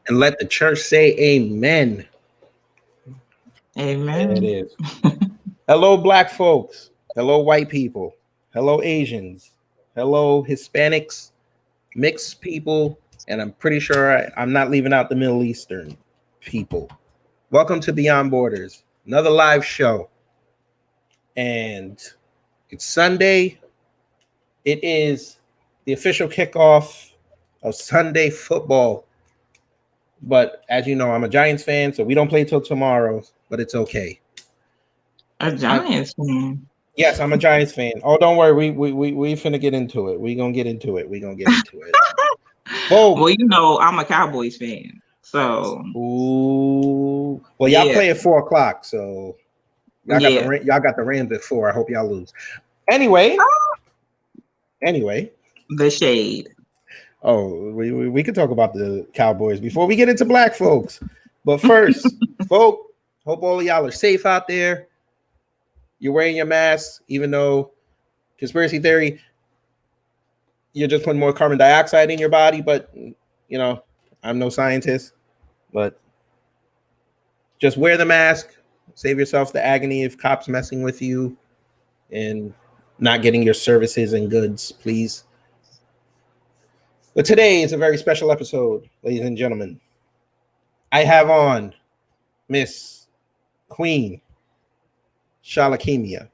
And let the church say amen. Amen. There it is. Hello, black folks. Hello, white people. Hello, Asians. Hello, Hispanics, mixed people. And I'm pretty sure I'm not leaving out the Middle Eastern people. Welcome to Beyond Borders, another live show. And it's Sunday. It is the official kickoff of Sunday football. But as you know, I'm a Giants fan, so we don't play till tomorrow, but it's okay. A Giants fan. Yes, I'm a Giants fan. Oh, don't worry. We finna get into it. We gonna get into it. Well, you know, I'm a Cowboys fan. So Ooh. Well, y'all play at 4:00, so y'all got the Rams at 4. I hope y'all lose. Anyway. The shade. Oh, we could talk about the Cowboys before we get into black folks. But first, folk, hope all of y'all are safe out there. You're wearing your mask, even though conspiracy theory, you're just putting more carbon dioxide in your body. But, you know, I'm no scientist. But just wear the mask. Save yourself the agony of cops messing with you and not getting your services and goods, please. But today is a very special episode, ladies and gentlemen. I have on Miss Queen Shalakemia.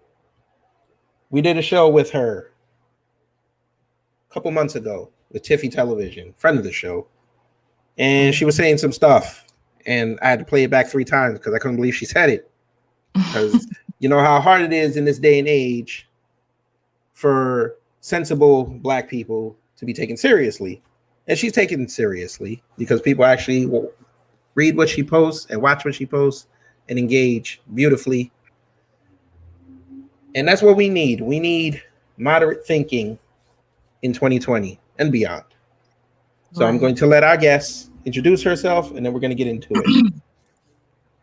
We did a show with her a couple months ago with Tiffy Television, friend of the show. And she was saying some stuff. And I had to play it back 3 times because I couldn't believe she said it. Because you know how hard it is in this day and age for sensible black people to be taken seriously. And she's taken seriously because people actually will read what she posts and watch what she posts and engage beautifully. And that's what we need. We need moderate thinking in 2020 and beyond. So I'm going to let our guest introduce herself and then we're going to get into it.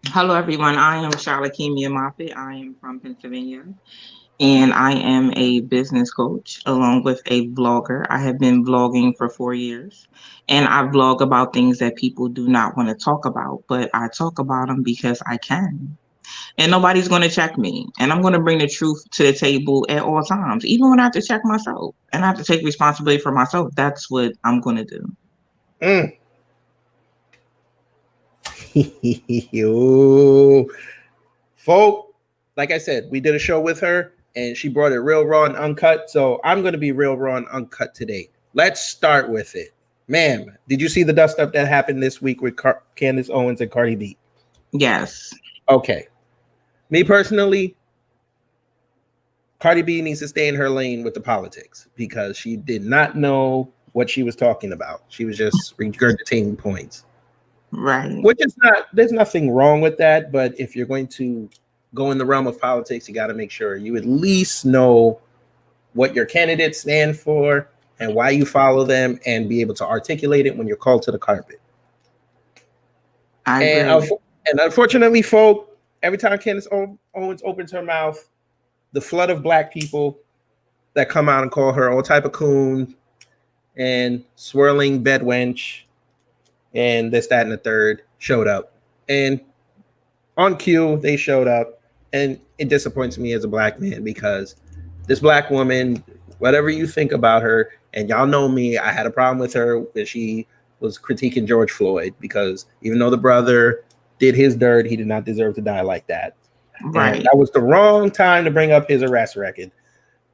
Hello, everyone. I am Shalakemia Moffitt. I am from Pennsylvania. And I am a business coach along with a vlogger. I have been vlogging for 4 years. And I vlog about things that people do not want to talk about. But I talk about them because I can. And nobody's going to check me. And I'm going to bring the truth to the table at all times, even when I have to check myself. And I have to take responsibility for myself. That's what I'm going to do. Folk, like I said, we did a show with her and she brought it real raw and uncut. So I'm going to be real raw and uncut today. Let's start with it. Ma'am, did you see the dust up that happened this week with Candace Owens and Cardi B? Yes. Okay. Me personally, Cardi B needs to stay in her lane with the politics because she did not know what she was talking about. She was just regurgitating points. Right. Which is not, there's nothing wrong with that. But if you're going to go in the realm of politics, you got to make sure you at least know what your candidates stand for and why you follow them and be able to articulate it when you're called to the carpet. And unfortunately, folk, every time Candace Owens opens her mouth, the flood of black people that come out and call her all type of coon and swirling bedwench and this, that, and the third showed up. And on cue, they showed up. And it disappoints me as a black man because this black woman, whatever you think about her, and y'all know me, I had a problem with her when she was critiquing George Floyd because even though the brother did his dirt, he did not deserve to die like that. Right. And that was the wrong time to bring up his arrest record.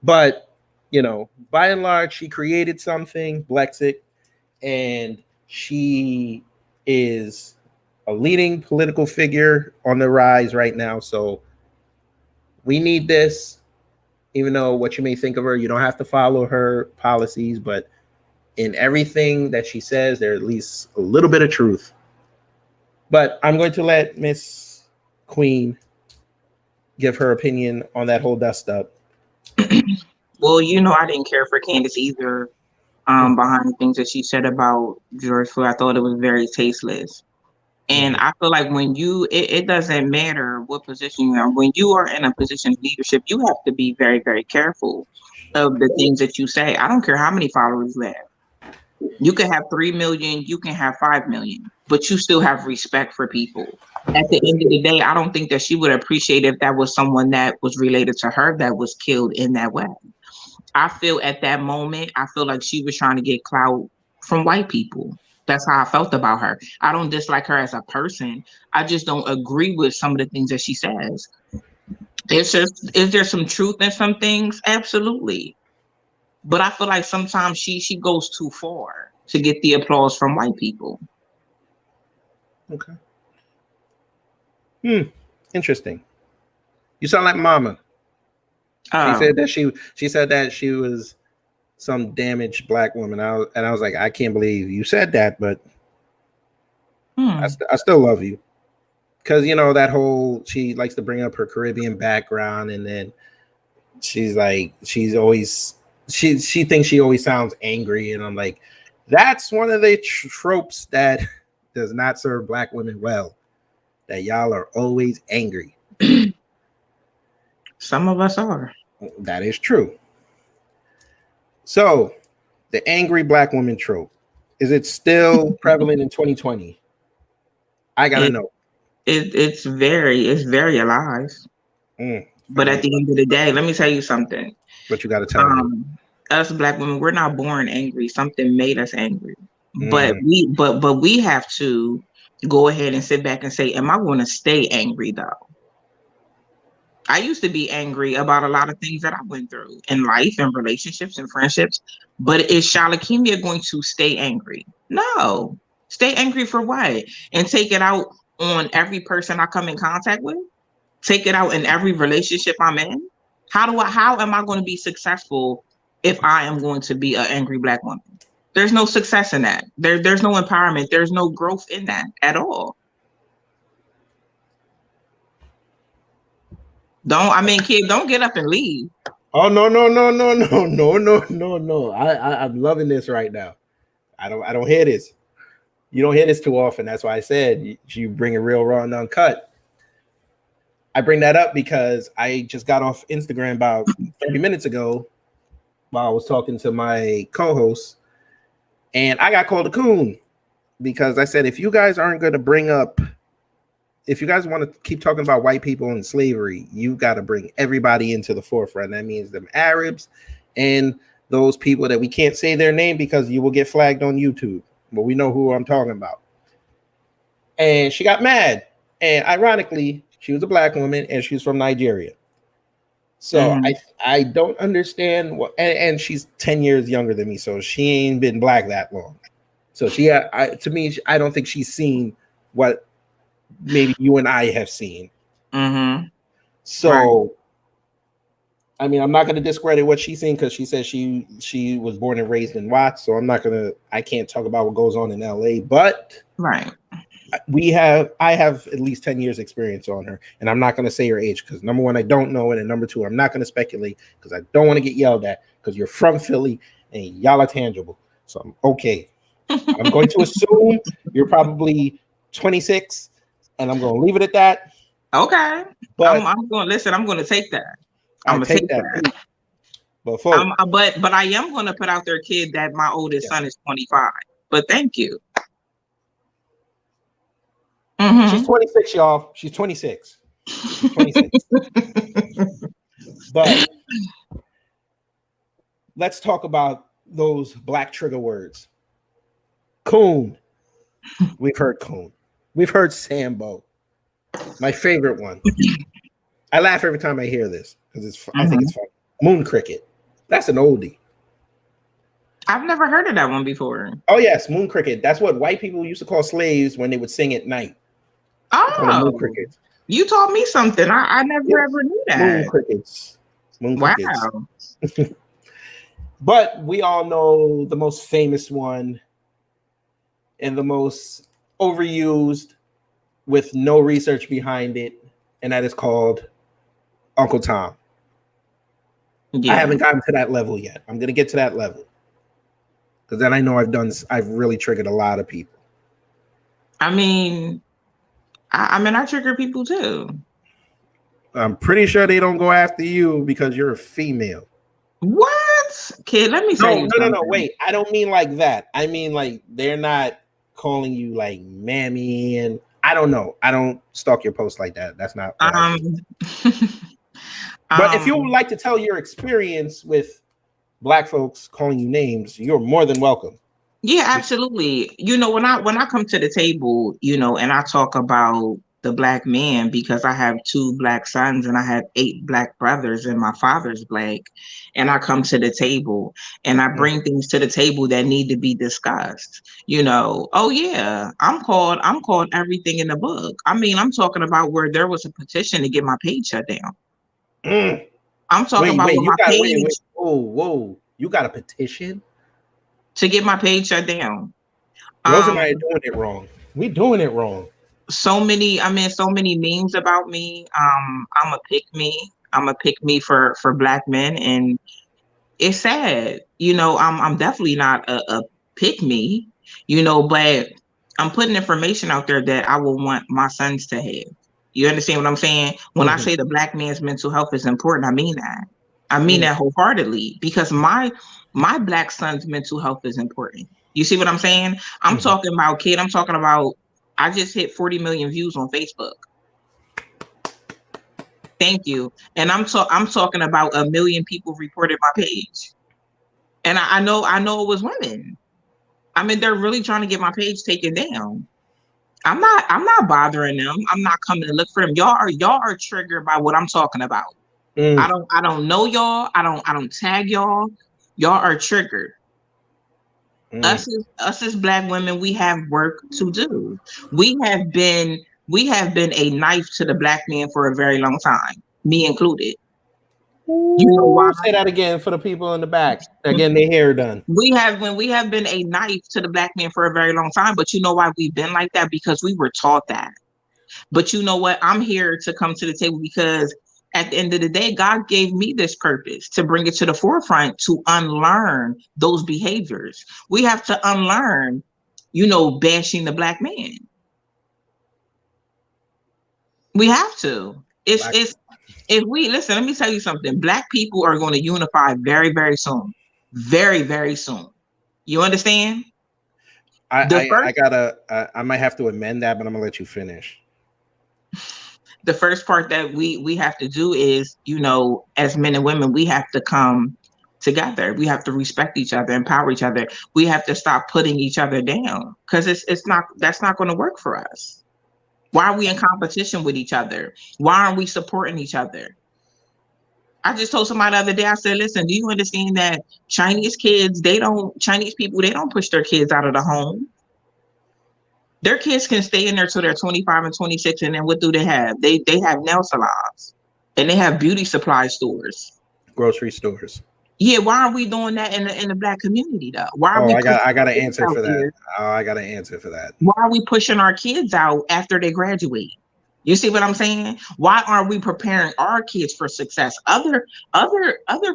But, you know, by and large, she created something, Blexit, and she is a leading political figure on the rise right now. So we need this, even though what you may think of her, you don't have to follow her policies, but in everything that she says, there's at least a little bit of truth. But I'm going to let Miss Queen give her opinion on that whole dust up. Well, you know, I didn't care for Candace either. Behind the things that she said about George Floyd, I thought it was very tasteless. And I feel like when it doesn't matter what position you're in. When you are in a position of leadership, you have to be very, very careful of the things that you say. I don't care how many followers you have. You can have 3 million, you can have 5 million, but you still have respect for people. At the end of the day, I don't think that she would appreciate if that was someone that was related to her that was killed in that way. I feel at that moment, I feel like she was trying to get clout from white people. That's how I felt about her. I don't dislike her as a person. I just don't agree with some of the things that she says. It's just, is there some truth in some things? Absolutely. But I feel like sometimes she goes too far to get the applause from white people. Okay. Interesting. You sound like Mama. She said that she was some damaged black woman. I was like, I can't believe you said that, but I still love you. Because, you know, that whole, she likes to bring up her Caribbean background, and then she's like, she thinks she always sounds angry, and I'm like, that's one of the tropes that does not serve black women well, that y'all are always angry. Some of us are. That is true. So, the angry black woman trope, is it still prevalent in 2020? I gotta know. It's very alive. But at the end of the day, let me tell you something. What you gotta tell me? Us black women, we're not born angry. Something made us angry. But we have to go ahead and sit back and say, am I going to stay angry though? I used to be angry about a lot of things that I went through in life and relationships and friendships. But is Shalakemia going to stay angry? No. Stay angry for what? And take it out on every person I come in contact with? Take it out in every relationship I'm in? How am I going to be successful if I am going to be an angry black woman? There's no success in that. There's no empowerment. There's no growth in that at all. Kid, don't get up and leave. Oh, no. I'm loving this right now. I don't hear this. You don't hear this too often. That's why I said you bring it real, raw, and uncut. I bring that up because I just got off Instagram about 30 minutes ago while I was talking to my co-host, and I got called a coon because I said, if you guys aren't going to bring up, if you guys want to keep talking about white people and slavery, you got to bring everybody into the forefront. That means them Arabs and those people that we can't say their name because you will get flagged on YouTube. But we know who I'm talking about. And she got mad. And ironically, she was a black woman and she's from Nigeria. So I don't understand what, and she's 10 years younger than me. So she ain't been black that long. So to me, I don't think she's seen what maybe you and I have seen. So, right. I mean, I'm not going to discredit what she's seen because she said she was born and raised in Watts. So I can't talk about what goes on in LA, but right. I have at least 10 years experience on her, and I'm not going to say her age because number one, I don't know it, and number two, I'm not going to speculate because I don't want to get yelled at because you're from Philly and y'all are tangible. So I'm okay. I'm going to assume you're probably 26, and I'm going to leave it at that. Okay, but I'm going to listen. I'm going to take that. I'm going to take that. But I am going to put out there, kid, that my oldest son is 25. But thank you. She's 26, y'all. She's 26. But let's talk about those black trigger words. Coon. We've heard coon. We've heard Sambo. My favorite one. I laugh every time I hear this because I think it's fun. Moon cricket. That's an oldie. I've never heard of that one before. Oh yes, moon cricket. That's what white people used to call slaves when they would sing at night. Oh, moon crickets. You taught me something. I never ever knew that. Moon crickets. Wow. But we all know the most famous one and the most overused with no research behind it, and that is called Uncle Tom. Yeah. I haven't gotten to that level yet. I'm going to get to that level because then I know I've really triggered a lot of people. I mean, I trigger people too. I'm pretty sure they don't go after you because you're a female. What? What? Kid, let me tell you something. No. Wait, I don't mean like that. I mean like they're not calling you like mammy, and I don't know. I don't stalk your post like that. That's not what I do. But if you would like to tell your experience with Black folks calling you names, you're more than welcome. Yeah, absolutely. You know, when I come to the table, you know, and I talk about the Black man, because I have 2 Black sons and I have 8 Black brothers and my father's Black, and I come to the table and I bring things to the table that need to be discussed. You know, oh yeah, I'm called everything in the book. I mean, I'm talking about where there was a petition to get my page shut down. I'm talking about wait, when my page. wait. Whoa. You got a petition? To get my page shut down. Rose and I are doing it wrong. We doing it wrong. So many memes about me. I'm a pick me. I'm a pick me for Black men, and it's sad. You know, I'm definitely not a pick me. You know, but I'm putting information out there that I will want my sons to have. You understand what I'm saying? When I say the Black man's mental health is important, I mean that. I mean that wholeheartedly, because my Black son's mental health is important. You see what I'm saying? I'm talking about, kid. I'm talking about. I just hit 40 million views on Facebook. Thank you. And I'm talking about 1 million people reported my page. And I know it was women. I mean, they're really trying to get my page taken down. I'm not bothering them. I'm not coming to look for them. Y'all are triggered by what I'm talking about. I don't know y'all. I don't tag y'all. Y'all are triggered. Us as Black women, we have work to do. We have been a knife to the Black man for a very long time, me included. You know why? Say that again for the people in the back. Again, their hair done. We have been a knife to the Black man for a very long time, but you know why we've been like that? Because we were taught that. But you know what? I'm here to come to the table because at the end of the day, God gave me this purpose to bring it to the forefront, to unlearn those behaviors. We have to unlearn, you know, bashing the Black man. We have to. It's if we listen, let me tell you something. Black people are going to unify very, very soon. Very, very soon. You understand? I might have to amend that, but I'm gonna let you finish. The first part that we have to do is, you know, as men and women, we have to come together. We have to respect each other, empower each other. We have to stop putting each other down, because that's not going to work for us. Why are we in competition with each other? Why aren't we supporting each other? I just told somebody the other day, I said, listen, do you understand that Chinese people, they don't push their kids out of the home. Their kids can stay in there till they're 25 and 26, and then what do they have? They have nail salons, and they have beauty supply stores, grocery stores. Yeah, why aren't we doing that in the Black community though? Why are I got an answer for that. I got an answer for that. Why are we pushing our kids out after they graduate? You see what I'm saying? Why aren't we preparing our kids for success? Other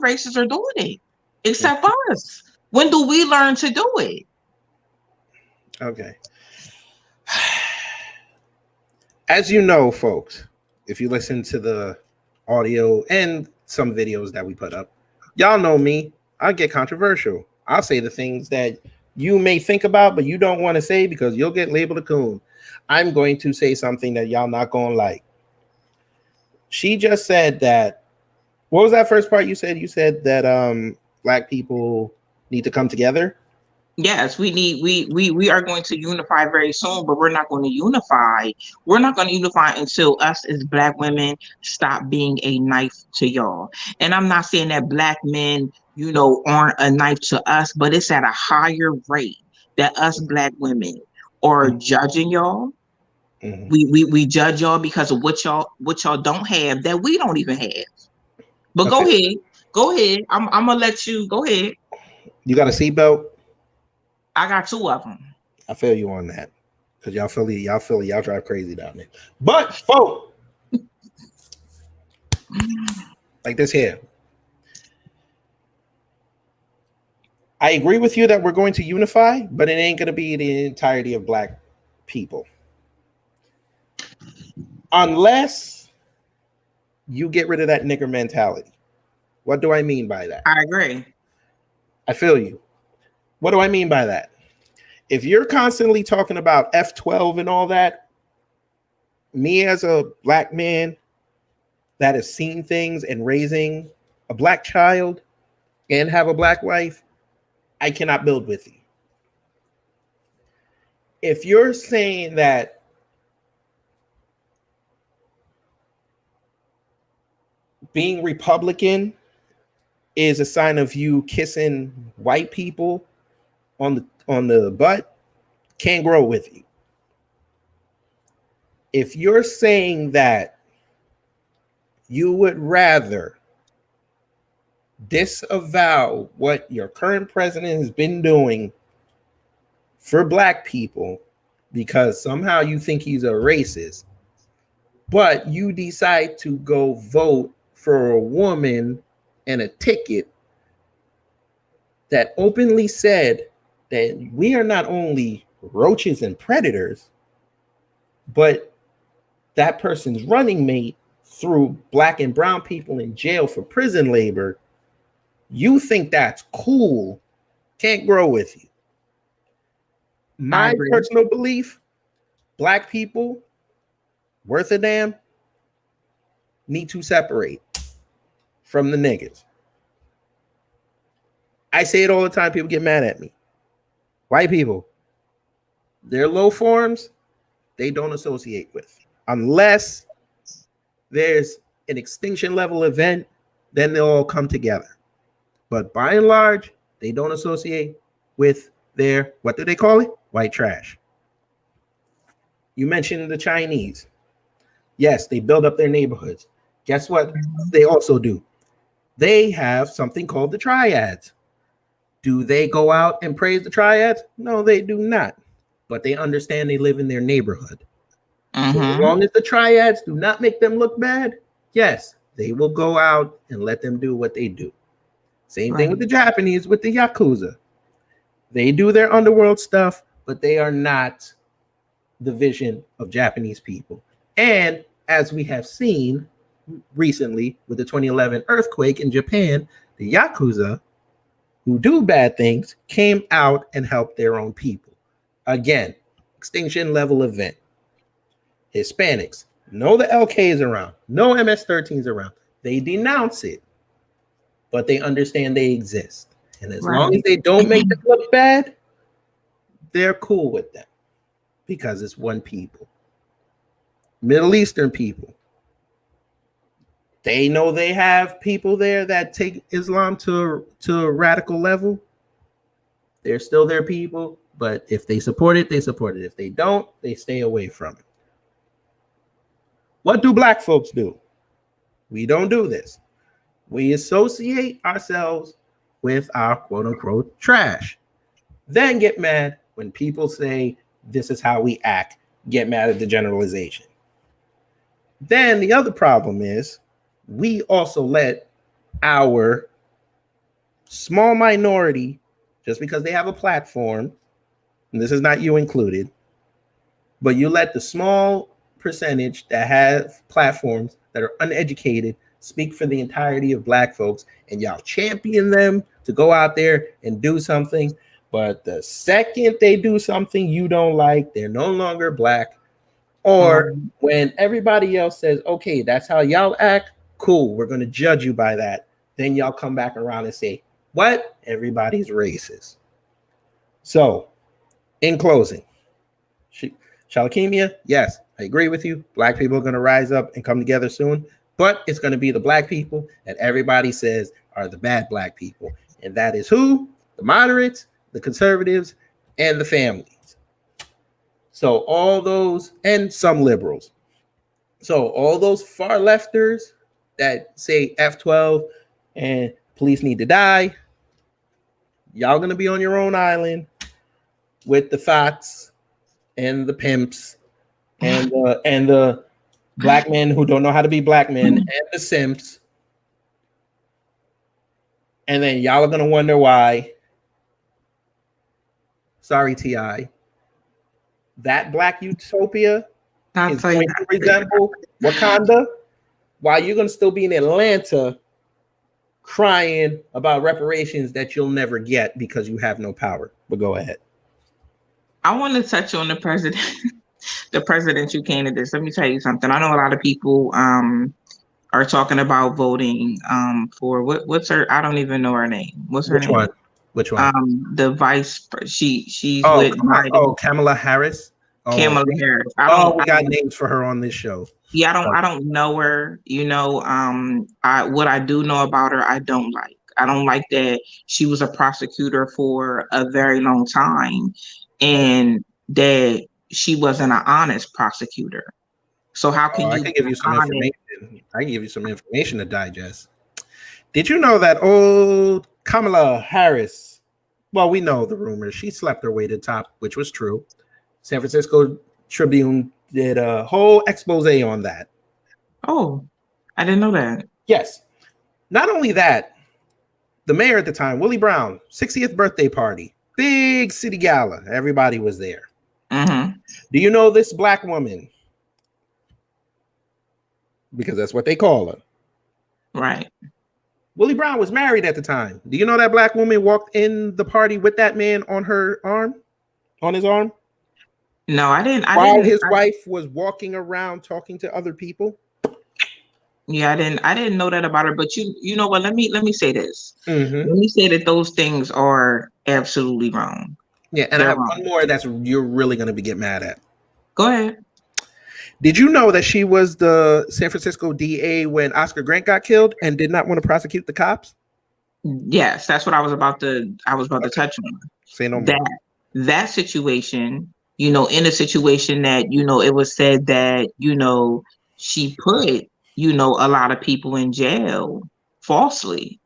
races are doing it, except us. When do we learn to do it? Okay. As you know, folks, if you listen to the audio and some videos that we put up, y'all know me. I get controversial. I'll say the things that you may think about, but you don't want to say because you'll get labeled a coon. I'm going to say something that y'all not going to like. She just said that, what was that first part you said? You said that Black people need to come together. Yes, we are going to unify very soon, but we're not going to unify. We're not going to unify until us as Black women stop being a knife to y'all. And I'm not saying that Black men, you know, aren't a knife to us, but it's at a higher rate that us Black women are judging y'all. We judge y'all because of what y'all don't have that we don't even have. But go ahead. I'm gonna let you go ahead. You got a seatbelt? I got 2 of them. I feel you on that, because y'all drive crazy down there. But folks, like this here, I agree with you that we're going to unify, but it ain't going to be the entirety of Black people, unless you get rid of that nigger mentality. What do I mean by that? I agree. I feel you. What do I mean by that? If you're constantly talking about F12 and all that, me as a black man that has seen things and raising a black child and have a black wife, I cannot build with you. If you're saying that being Republican is a sign of you kissing white people on the butt, can't grow with you. If you're saying that you would rather disavow what your current president has been doing for black people because somehow you think he's a racist, but you decide to go vote for a woman and a ticket that openly said that we are not only roaches and predators, but that person's running mate threw black and brown people in jail for prison labor, you think that's cool, can't grow with you. My personal belief, black people, worth a damn, need to separate from the niggas. I say it all the time, people get mad at me. White people, their low forms, they don't associate with. Unless there's an extinction level event, then they'll all come together. But by and large, they don't associate with their, what do they call it? White trash. You mentioned the Chinese. Yes, they build up their neighborhoods. Guess what they also do? They have something called the triads. Do they go out and praise the triads? No, they do not. But they understand they live in their neighborhood. Mm-hmm. So as long as the triads do not make them look bad, yes, they will go out and let them do what they do. Same thing with the Japanese, with the Yakuza. They do their underworld stuff, but they are not the vision of Japanese people. And as we have seen recently with the 2011 earthquake in Japan, the Yakuza, who do bad things, came out and helped their own people. Again, extinction level event. Hispanics, no the LKs around, no MS-13s around. They denounce it, but they understand they exist. And as long as they don't make them look bad, they're cool with them because it's one people. Middle Eastern people, they know they have people there that take Islam to a radical level. They're still their people, but if they support it, they support it. If they don't, they stay away from it. What do black folks do? We don't do this. We associate ourselves with our quote unquote trash. Then get mad when people say this is how we act, get mad at the generalization. Then the other problem is we also let our small minority, just because they have a platform, and this is not you included, but you let the small percentage that have platforms that are uneducated speak for the entirety of black folks, and y'all champion them to go out there and do something. But the second they do something you don't like, they're no longer black. Or when everybody else says, okay, that's how y'all act, cool, we're going to judge you by that. Then y'all come back around and say, what? Everybody's racist. So, in closing, Shalakemia, yes, I agree with you. Black people are going to rise up and come together soon, but it's going to be the black people that everybody says are the bad black people. And that is who? The moderates, the conservatives, and the families. So all those, and some liberals. So all those far lefters that say F12 and police need to die, y'all going to be on your own island with the thoughts and the pimps and the black men who don't know how to be black men and the simps. And then y'all are going to wonder why. Sorry, T.I. That black utopia is going to resemble Wakanda, while you're going to still be in Atlanta crying about reparations that you'll never get because you have no power. But go ahead. I want to touch on the president, the presidential candidates. Let me tell you something. I know a lot of people are talking about voting for what's her, I don't even know her name. What's her name? Which one? The vice. She's with Biden. Kamala Harris. Kamala Harris. We got names for her on this show. Yeah, I don't know her. You know, what I do know about her, I don't like. I don't like that she was a prosecutor for a very long time, and that she wasn't an honest prosecutor. So how can you? I can give you some information. I can give you some information to digest. Did you know that old Kamala Harris? Well, we know the rumors. She slept her way to the top, which was true. San Francisco Tribune did a whole expose on that. Oh, I didn't know that. Yes. Not only that, the mayor at the time, Willie Brown, 60th birthday party, big city gala. Everybody was there. Mm-hmm. Do you know this black woman? Because that's what they call her. Right. Willie Brown was married at the time. Do you know that black woman walked in the party with that man on her arm? On his arm? No, I didn't. While his wife was walking around talking to other people. Yeah, I didn't know that about her. But you know what? Let me say this. Mm-hmm. Let me say that those things are absolutely wrong. Yeah, and I have one more that's you're really going to get mad at. Go ahead. Did you know that she was the San Francisco DA when Oscar Grant got killed and did not want to prosecute the cops? Yes, that's what I was about to touch on. Say no more. That situation, you know, in a situation that, you know, it was said that, you know, she put, you know, a lot of people in jail falsely.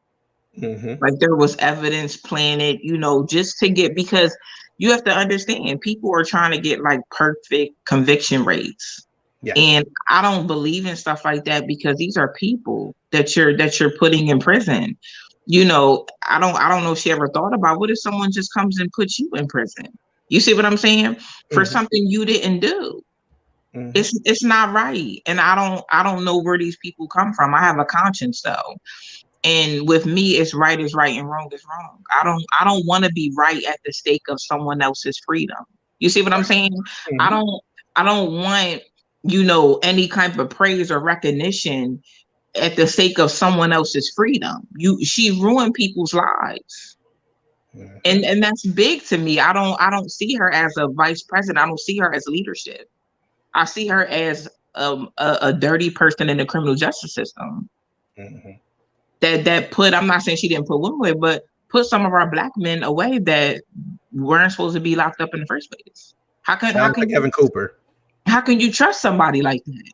Mm-hmm. Like there was evidence planted, you know, just to get, because you have to understand people are trying to get like perfect conviction rates. Yes. And I don't believe in stuff like that because these are people that you're putting in prison. You know, I don't know if she ever thought about what if someone just comes and puts you in prison. You see what I'm saying? For something you didn't do. Mm-hmm. It's not right. And I don't know where these people come from. I have a conscience though. And with me, it's right is right and wrong is wrong. I don't want to be right at the stake of someone else's freedom. You see what I'm saying? Mm-hmm. I don't want, you know, any kind of praise or recognition at the sake of someone else's freedom. She ruined people's lives. Mm-hmm. And that's big to me. I don't see her as a vice president. I don't see her as leadership. I see her as a dirty person in the criminal justice system. Mm-hmm. That put, I'm not saying she didn't put women away, but put some of our black men away that weren't supposed to be locked up in the first place. How can Kevin Cooper? How can you trust somebody like that?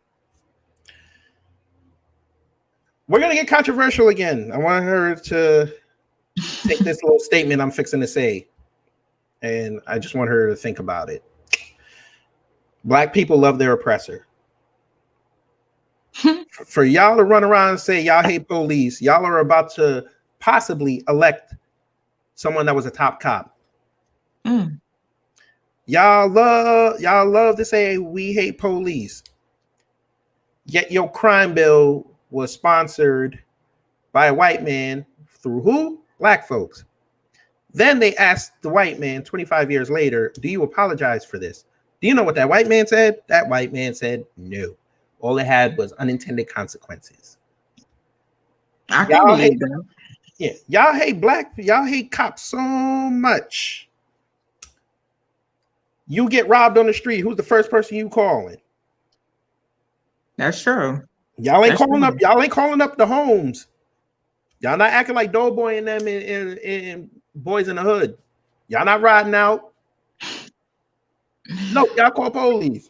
We're gonna get controversial again. I want her to take this little statement I'm fixing to say, and I just want her to think about it. Black people love their oppressor. For y'all to run around and say y'all hate police, y'all are about to possibly elect someone that was a top cop. Mm. Y'all love to say we hate police. Yet your crime bill was sponsored by a white man through who? Black folks. Then they asked the white man 25 years later, do you apologize for this? Do you know what that white man said? That white man said no. All it had was unintended consequences. I can believe that. Yeah, y'all hate cops so much. You get robbed on the street, who's the first person you calling? That's true. Y'all ain't calling up the homes. Y'all not acting like Doughboy and them in Boys in the Hood. Y'all not riding out. No, y'all call police.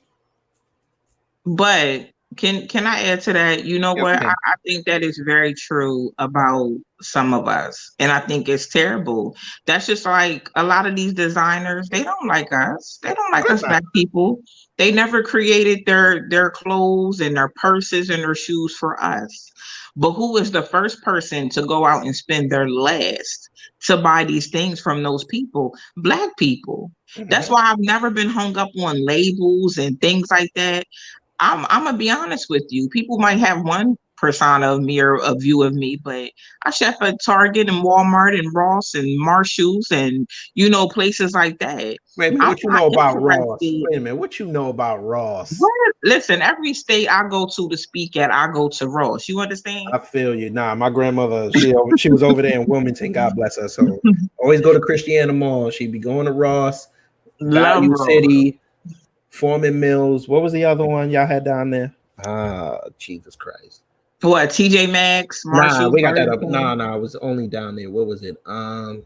But can I add to that? You know what? I think that is very true about some of us. And I think it's terrible. That's just like a lot of these designers, they don't like us. They don't like us black people. They never created their clothes and their purses and their shoes for us. But who is the first person to go out and spend their last to buy these things from those people? Black people. Mm-hmm. That's why I've never been hung up on labels and things like that. I'm gonna be honest with you. People might have one persona of me or a view of me, but I chef at Target and Walmart and Ross and Marshalls and places like that. Wait a minute, I'm what you not know about Ross? interested. Wait a minute, what you know about Ross? What? Listen, every state I go to speak at, I go to Ross. You understand? I feel you. Nah, my grandmother, she was over there in Wilmington. God bless her. So always go to Christiana Mall. She'd be going to Ross, Love Value Ross. City, Foreman Mills. What was the other one y'all had down there? Jesus Christ. What? TJ Maxx, Nah, Marshalls, we got that Burger up. King? No, it was only down there. What was it? I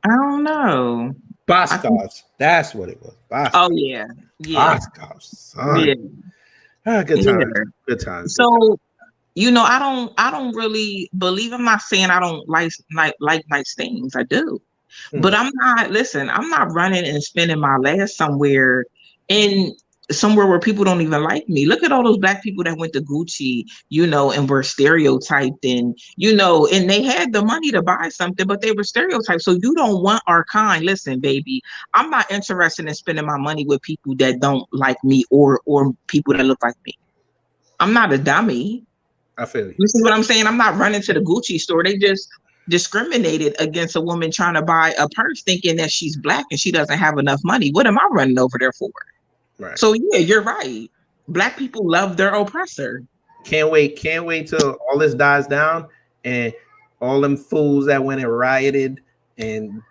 don't know. Boscov's. That's what it was. Oh Boscov's. yeah, yeah, Boscov's, son. yeah, Good yeah. times. Good times. So I don't really believe. I'm not saying I don't like nice things. I do, but I'm not. Listen, I'm not running and spending my last somewhere where people don't even like me. Look at all those black people that went to Gucci, and were stereotyped and they had the money to buy something, but they were stereotyped. So you don't want our kind. Listen, baby, I'm not interested in spending my money with people that don't like me or people that look like me. I'm not a dummy. I feel you. You see what I'm saying? I'm not running to the Gucci store. They just discriminated against a woman trying to buy a purse thinking that she's black and she doesn't have enough money. What am I running over there for? Right. So yeah, you're right. Black people love their oppressor. Can't wait till all this dies down and all them fools that went and rioted and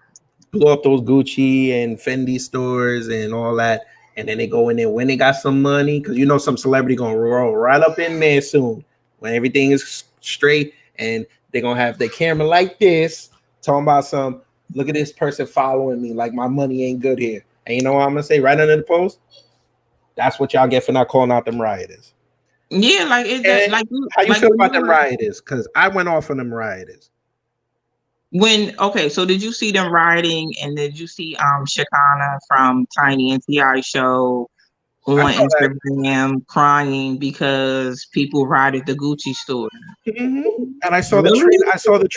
blew up those Gucci and Fendi stores and all that. And then they go in there when they got some money, because some celebrity gonna roll right up in there soon when everything is straight, and they're gonna have their camera like this, talking about look at this person following me, like my money ain't good here. And you know what I'm gonna say right under the post? That's what y'all get for not calling out them rioters. Yeah, how you feel about them rioters? Because I went off on them rioters. So did you see them rioting, and did you see Shakana from Tiny and T.I. show on Instagram crying because people rioted the Gucci store? Mm-hmm. And I saw the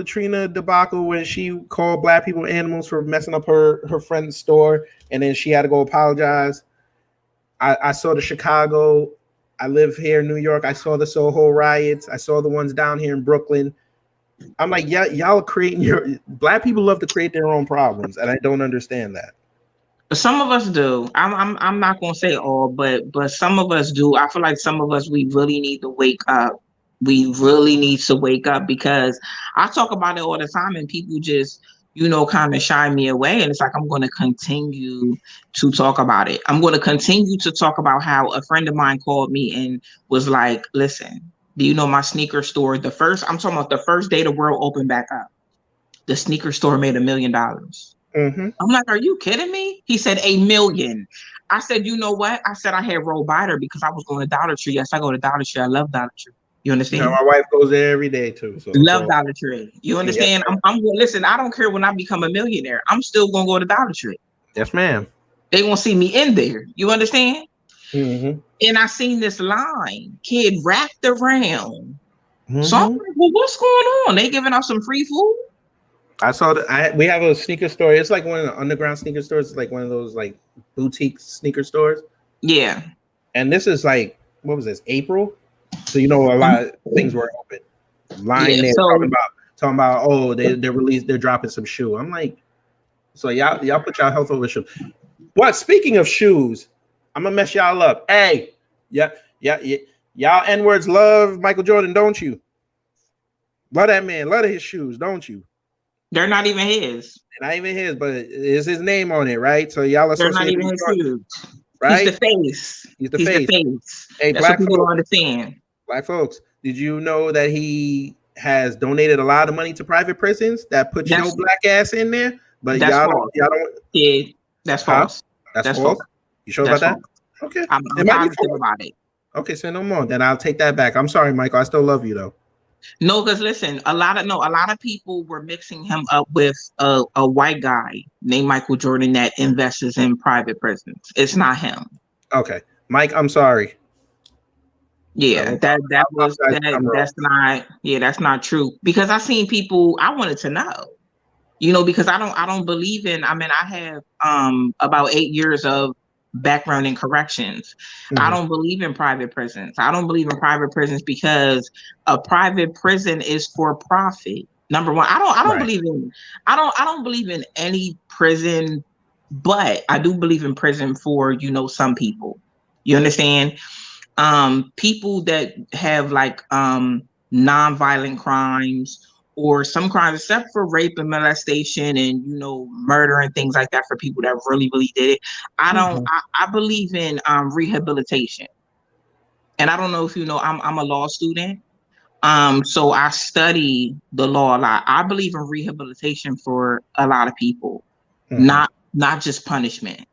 Trina debacle when she called black people animals for messing up her friend's store, and then she had to go apologize. I saw the Chicago. I live here in New York. I saw the Soho riots. I saw the ones down here in Brooklyn. I'm like, yeah, y'all are creating black people love to create their own problems, and I don't understand that. Some of us do. I'm not gonna say all, but some of us do. I feel like some of us, we really need to wake up. We really need to wake up, because I talk about it all the time and people just kind of shy me away. And it's like, I'm going to continue to talk about it. I'm going to continue to talk about how a friend of mine called me and was like, listen, do you know my sneaker store? I'm talking about the first day the world opened back up. The sneaker store made $1 million. Mm-hmm. I'm like, are you kidding me? He said $1 million. I said, you know what? I said I had roll biter because I was going to Dollar Tree. Yes, I go to Dollar Tree. I love Dollar Tree. You understand? My wife goes there every day too. Love Dollar Tree. You understand? Yes, I'm going. Listen, I don't care when I become a millionaire. I'm still going to go to Dollar Tree. Yes, ma'am. They won't see me in there. You understand? Mm-hmm. And I seen this line, kid wrapped around. Mm-hmm. So I'm like, well, what's going on? They giving out some free food? I saw that. We have a sneaker store. It's like one of the underground sneaker stores. It's like one of those like boutique sneaker stores. Yeah. And this is like, what was this? April. So a lot of things were open. There talking about they're dropping some shoe. I'm like, so y'all put y'all health over shoe. But speaking of shoes, I'm gonna mess y'all up. Hey, yeah, y'all N-words love Michael Jordan, don't you? Love that man, love his shoes, don't you? They're not even his. They're not even his, but it's his name on it, right? So y'all associate. They're not even his shoes. Right? He's the face. He's the face. Hey, that's what people don't understand. Black folks, did you know that he has donated a lot of money to private prisons that put your black ass in there? But y'all don't. Yeah, that's false. That's false. You sure about that? Okay. I'm positive about it. Okay, say no more. Then I'll take that back. I'm sorry, Michael. I still love you though. No, because listen, a lot of people were mixing him up with a white guy named Michael Jordan that invests in private prisons. It's not him. Okay, Mike, I'm sorry. Yeah, that's not true. Because I seen people, I wanted to know, because I don't believe in, I have about 8 years of background in corrections. I don't believe in private prisons. I don't believe in private prisons because a private prison is for profit. Number one, I don't Right. I don't believe in any prison, but I do believe in prison for, some people. You understand? People that have like non-violent crimes or some crimes, except for rape and molestation and murder and things like that, for people that really did it. I believe in rehabilitation. And I don't know if you know, I'm a law student. So I study the law a lot. I believe in rehabilitation for a lot of people, not just punishment.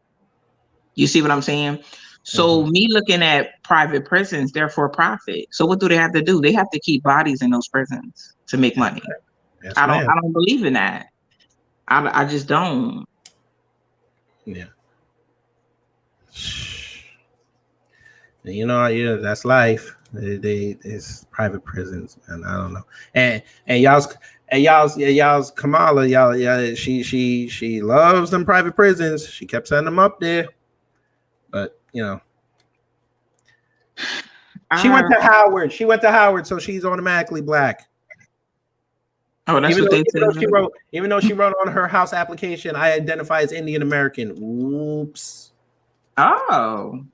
You see what I'm saying? So me looking at private prisons, they're for profit. So what do they have to do? They have to keep bodies in those prisons to make money. Yes, I ma'am. don't believe in that. I just don't. Yeah. That's life. It's private prisons, and I don't know. And y'all's Kamala, she loves them private prisons. She kept sending them up there, but she went to Howard. She went to Howard, so she's automatically black. Oh, that's what they said. Even though she wrote on her house application, I identify as Indian American. Oops. Oh.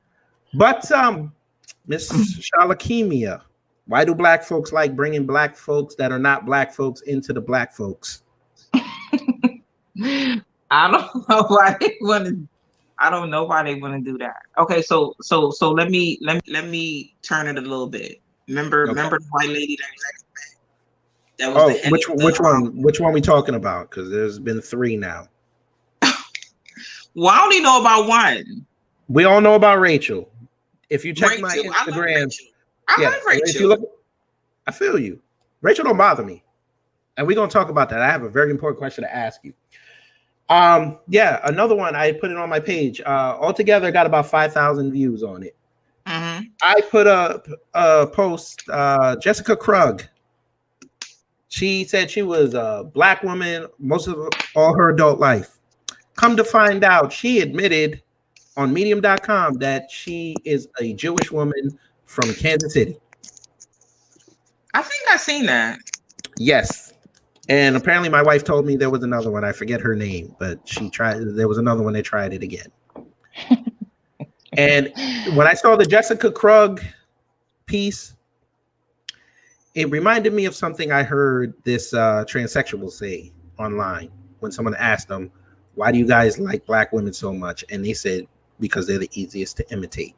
But Miss Shalakemia, why do black folks like bringing black folks that are not black folks into the black folks? I don't know why they want to. I don't know why they want to do that. Okay, so let me turn it a little bit. Remember the white lady that was the head which one we talking about? Because there's been 3 now. Well, I only know about one. We all know about Rachel. If you check my Instagram, I love Rachel. If you look, I feel you. Rachel don't bother me, and we're gonna talk about that. I have a very important question to ask you. Another one. I put it on my page. Altogether, got about 5,000 views on it. I put up a post. Jessica Krug. She said she was a black woman most of all her adult life. Come to find out, she admitted on medium.com that she is a Jewish woman from Kansas City. I think I've seen that. Yes. And apparently my wife told me there was another one. I forget her name, but there was another one. They tried it again. And when I saw the Jessica Krug piece, it reminded me of something I heard this transsexual say online when someone asked them, why do you guys like black women so much? And they said, because they're the easiest to imitate.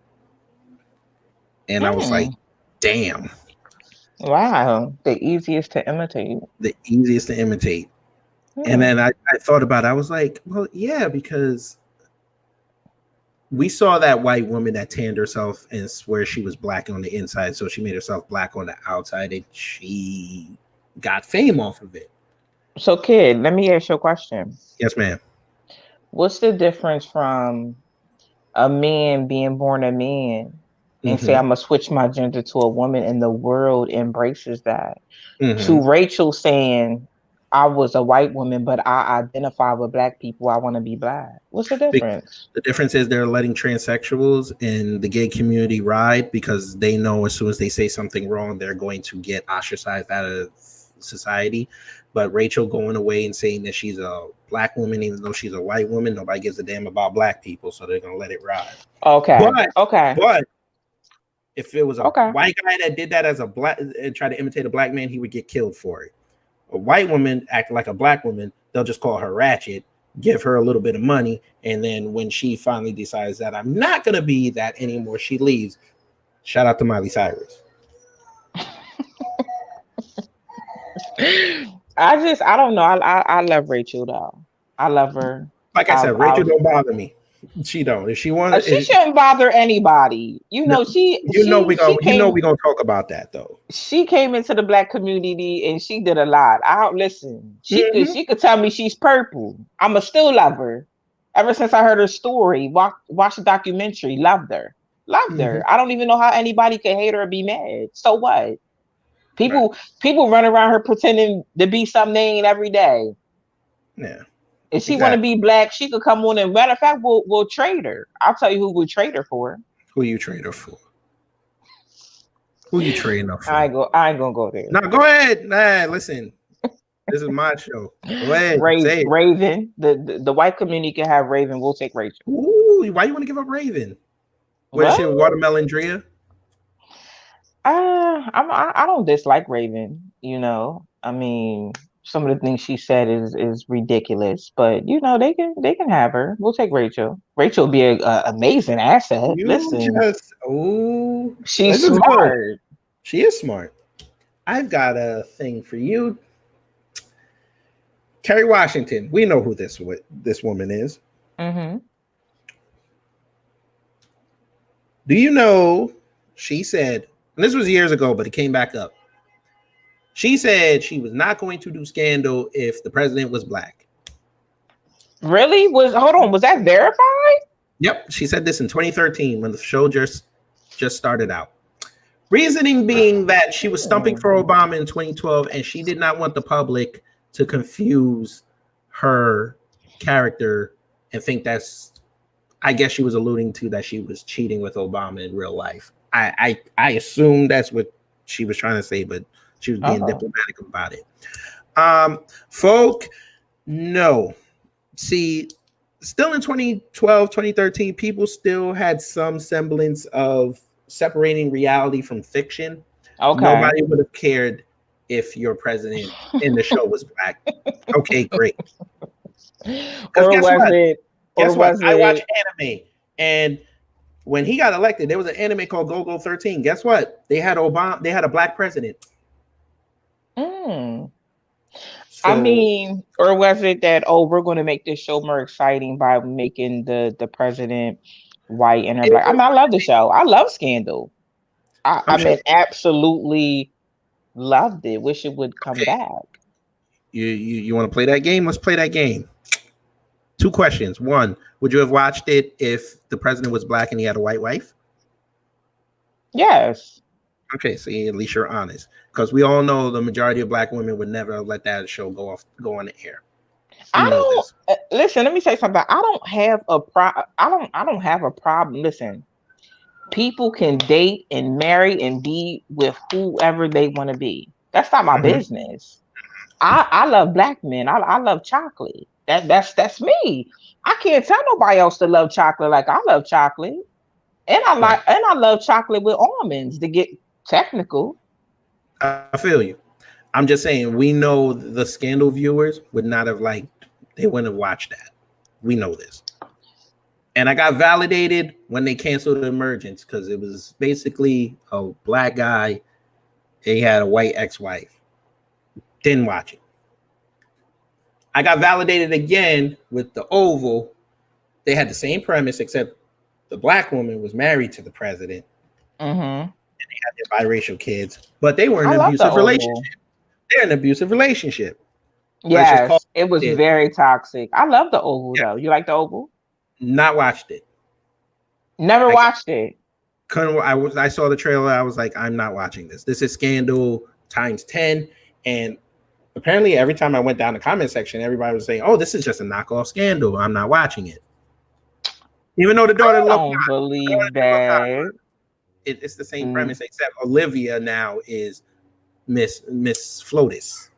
And I was like, damn. Wow. The easiest to imitate. The easiest to imitate. And then I thought about it. I was like, well, yeah, because we saw that white woman that tanned herself and swear she was black on the inside. So she made herself black on the outside and she got fame off of it. So, kid, let me ask you a question. Yes, ma'am. What's the difference from a man being born a man and say, I'm going to switch my gender to a woman, and the world embraces that, to Rachel saying, I was a white woman, but I identify with black people. I want to be black. What's the difference? The difference is they're letting transsexuals in the gay community ride because they know as soon as they say something wrong, they're going to get ostracized out of society. But Rachel going away and saying that she's a black woman, even though she's a white woman, nobody gives a damn about black people, so they're gonna let it ride. But if it was a white guy that did that as a black and tried to imitate a black man, he would get killed for it. A white woman acting like a black woman, they'll just call her ratchet, give her a little bit of money, and then when she finally decides that I'm not gonna be that anymore, she leaves. Shout out to Miley Cyrus. I don't know. I love Rachel though. I love her. Like I said, Rachel don't bother me. She don't. If she wants, she shouldn't bother anybody. We gonna talk about that though. She came into the black community and she did a lot. She could tell me she's purple. I'ma still love her. Ever since I heard her story, watch the documentary, loved her. I don't even know how anybody could hate her or be mad. So what? People run around her pretending to be something they ain't every day. Yeah. If she want to be black, she could come on. And matter of fact, we'll trade her. I'll tell you who we'll trade her for. Who you trade her for? Who you trading her for? I ain't gonna go there. No, go ahead. Nah, listen. This is my show. Go ahead. Say it. Raven. The white community can have Raven. We'll take Rachel. Ooh, why you want to give up Raven? What is she, Watermelon Drea? I don't dislike Raven. You know, I mean, some of the things she said is ridiculous, but you know, they can have her. We'll take Rachel. Rachel will be an amazing asset. She's smart. She is smart. I've got a thing for you. Kerry Washington. We know who this woman is. Mm-hmm. Do you know, she said, and this was years ago, but it came back up. She said she was not going to do Scandal if the president was black. Really? Hold on, was that verified? Yep. She said this in 2013 when the show just started out. Reasoning being that she was stumping for Obama in 2012 and she did not want the public to confuse her character and think I guess she was alluding to that she was cheating with Obama in real life. I assume that's what she was trying to say, but she was being diplomatic about it. Folk, no. See, still in 2012, 2013, people still had some semblance of separating reality from fiction. Okay. Nobody would have cared if your president in the show was black. Okay, great. Or guess what? I watch anime, and when he got elected, there was an anime called Go-Go 13. Guess what? They had a black president. So, I mean, or was it that, we're going to make this show more exciting by making the president white and black? I mean, I love the show. I love Scandal. I absolutely loved it. Wish it would come back. You want to play that game? Let's play that game. 2 questions. 1, would you have watched it if the president was black and he had a white wife? Yes. Okay, so at least you're honest, because we all know the majority of black women would never let that show go on the air. Listen. Let me say something. I don't have a problem. Listen, people can date and marry and be with whoever they want to be. That's not my business. I love black men. I love chocolate. That's me. I can't tell nobody else to love chocolate like I love chocolate. And I love chocolate with almonds, to get technical. I feel you. I'm just saying, we know the Scandal viewers would not have they wouldn't have watched that. We know this. And I got validated when they canceled Emergence, because it was basically a black guy. He had a white ex-wife. Didn't watch it. I got validated again with The Oval. They had the same premise, except the black woman was married to the president. Mm-hmm. And they had their biracial kids, but they were in an abusive relationship. They're in an abusive relationship. Yes, it was very toxic. I love The Oval, though. You like The Oval? Not watched it. Never watched it. I saw the trailer. I was like, I'm not watching this. This is Scandal times 10. And apparently every time I went down the comment section, everybody was saying, oh, this is just a knockoff Scandal. I'm not watching it. Even though the daughter don't believe that. It's the same premise, except Olivia now is Miss Flotus.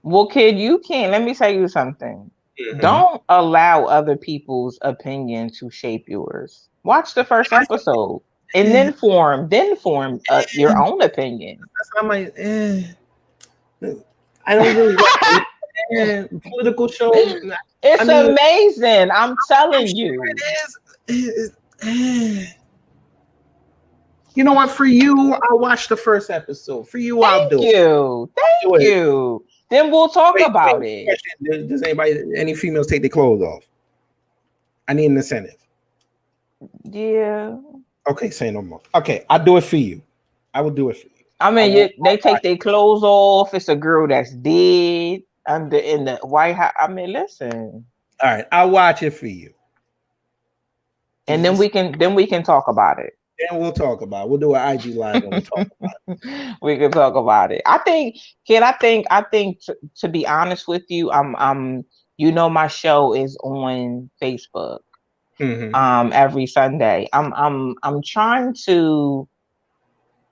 Well, kid, you can't. Let me tell you something. Mm-hmm. Don't allow other people's opinion to shape yours. Watch the first episode and then form your own opinion. That's not my. I don't really watch political shows. It's amazing. I'm telling you. It is. You know what? For you, I'll watch the first episode. For you, I'll do it. Thank you. Then we'll talk about it. Does any females take their clothes off? I need an incentive. Yeah. Okay, say no more. Okay, I'll do it for you. I will do it for you. I mean, they take their clothes off. It's a girl that's dead in the White House. I mean, listen. All right, I'll watch it for you. And then we can talk about it. Then we'll talk about it. We'll do an IG live and we'll talk about it. We can talk about it. I think, kid, to be honest with you, I'm my show is on Facebook Mm-hmm. every Sunday. I'm trying to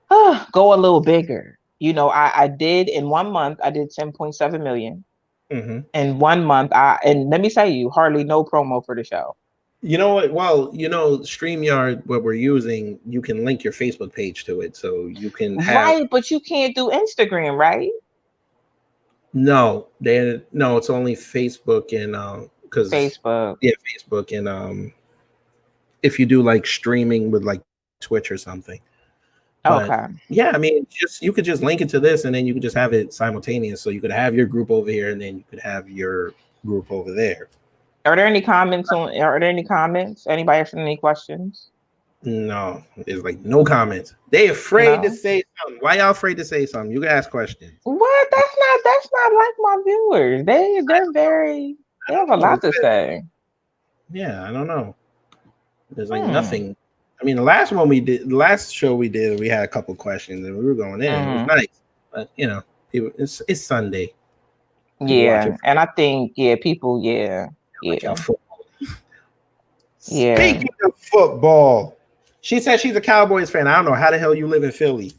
go a little bigger. I did in 1 month, I did 10.7 million. Mm-hmm. In 1 month, and let me tell you, hardly no promo for the show. You know what? Well, StreamYard, what we're using, you can link your Facebook page to it, so you can have. Right, but you can't do Instagram, right? No, no, it's only Facebook and because Facebook. yeah, Facebook and if you do like streaming with like Twitch or something. But Okay. yeah, I mean, you could just link it to this, and then you could just have it simultaneous. So you could have your group over here, and then you could have your group over there. Are there any comments? Anybody asking any questions? No, it's like no comments. They afraid to No. say something. Why y'all afraid to say something? You can ask questions. What? That's not like my viewers. They have a lot to say. Yeah, I don't know. There's like nothing. I mean, the last show we did, we had a couple questions and we were going in. It was nice, but it's Sunday. Yeah, and I think people, yeah. Speaking of football, she said she's a Cowboys fan. I don't know how the hell you live in Philly.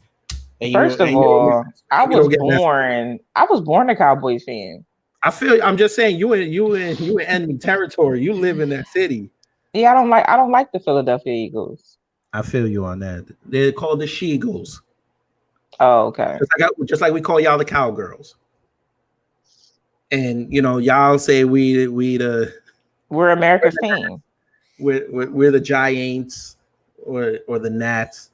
First of all, I was born a Cowboys fan. I'm just saying you in enemy territory. You live in that city. Yeah, I don't like the Philadelphia Eagles. I feel you on that. They're called the She-Eagles. Oh, okay. Just like we call y'all the Cowgirls. And y'all say we're America's team. We're the Giants or the Nats.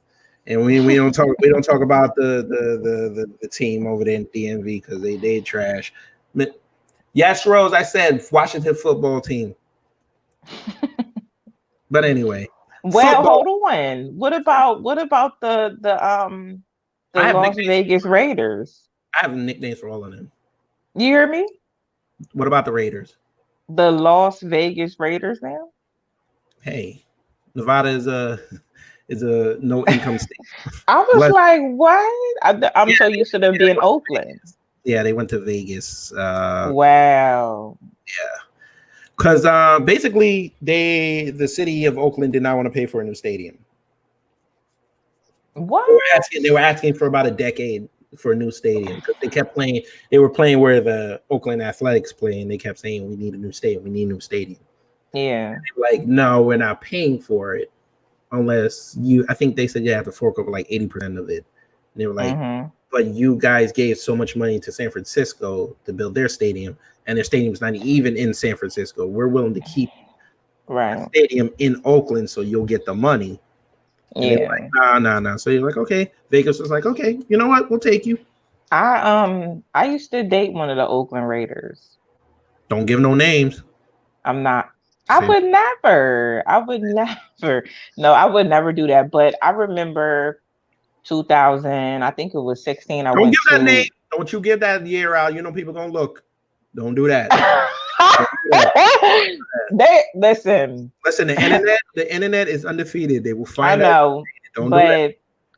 And we don't talk about the team over there in DMV because they trash. Yes, Rose, I said Washington football team. But anyway. Well, football. Hold on. What about the Las Vegas Raiders? I have nicknames for all of them. You hear me? What about the Raiders? The Las Vegas Raiders now? Hey, Nevada is a no income state. I was like, what? I'm so used to them being Oakland. Yeah, they went to Vegas. Wow. Yeah. Because basically, the city of Oakland did not want to pay for a new stadium. What? They were asking for about a decade for a new stadium because they kept playing. They were playing where the Oakland Athletics play, and they kept saying, "We need a new stadium. We need a new stadium." Yeah. Like, no, we're not paying for it unless you. I think they said you have to fork over like 80% of it. And they were like, but you guys gave so much money to San Francisco to build their stadium, and their stadium's not even in San Francisco. We're willing to keep the stadium in Oakland so you'll get the money. And they were like, nah. So you're like, okay. Vegas was like, okay, you know what? We'll take you. I used to date one of the Oakland Raiders. Don't give no names. I'm not. I would never. No, I would never do that. But I remember 2000. I think it was 16. Don't give that name. Don't you give that year out. People gonna look. Don't do that. Listen. The internet is undefeated. They will find out. I know. Don't do that.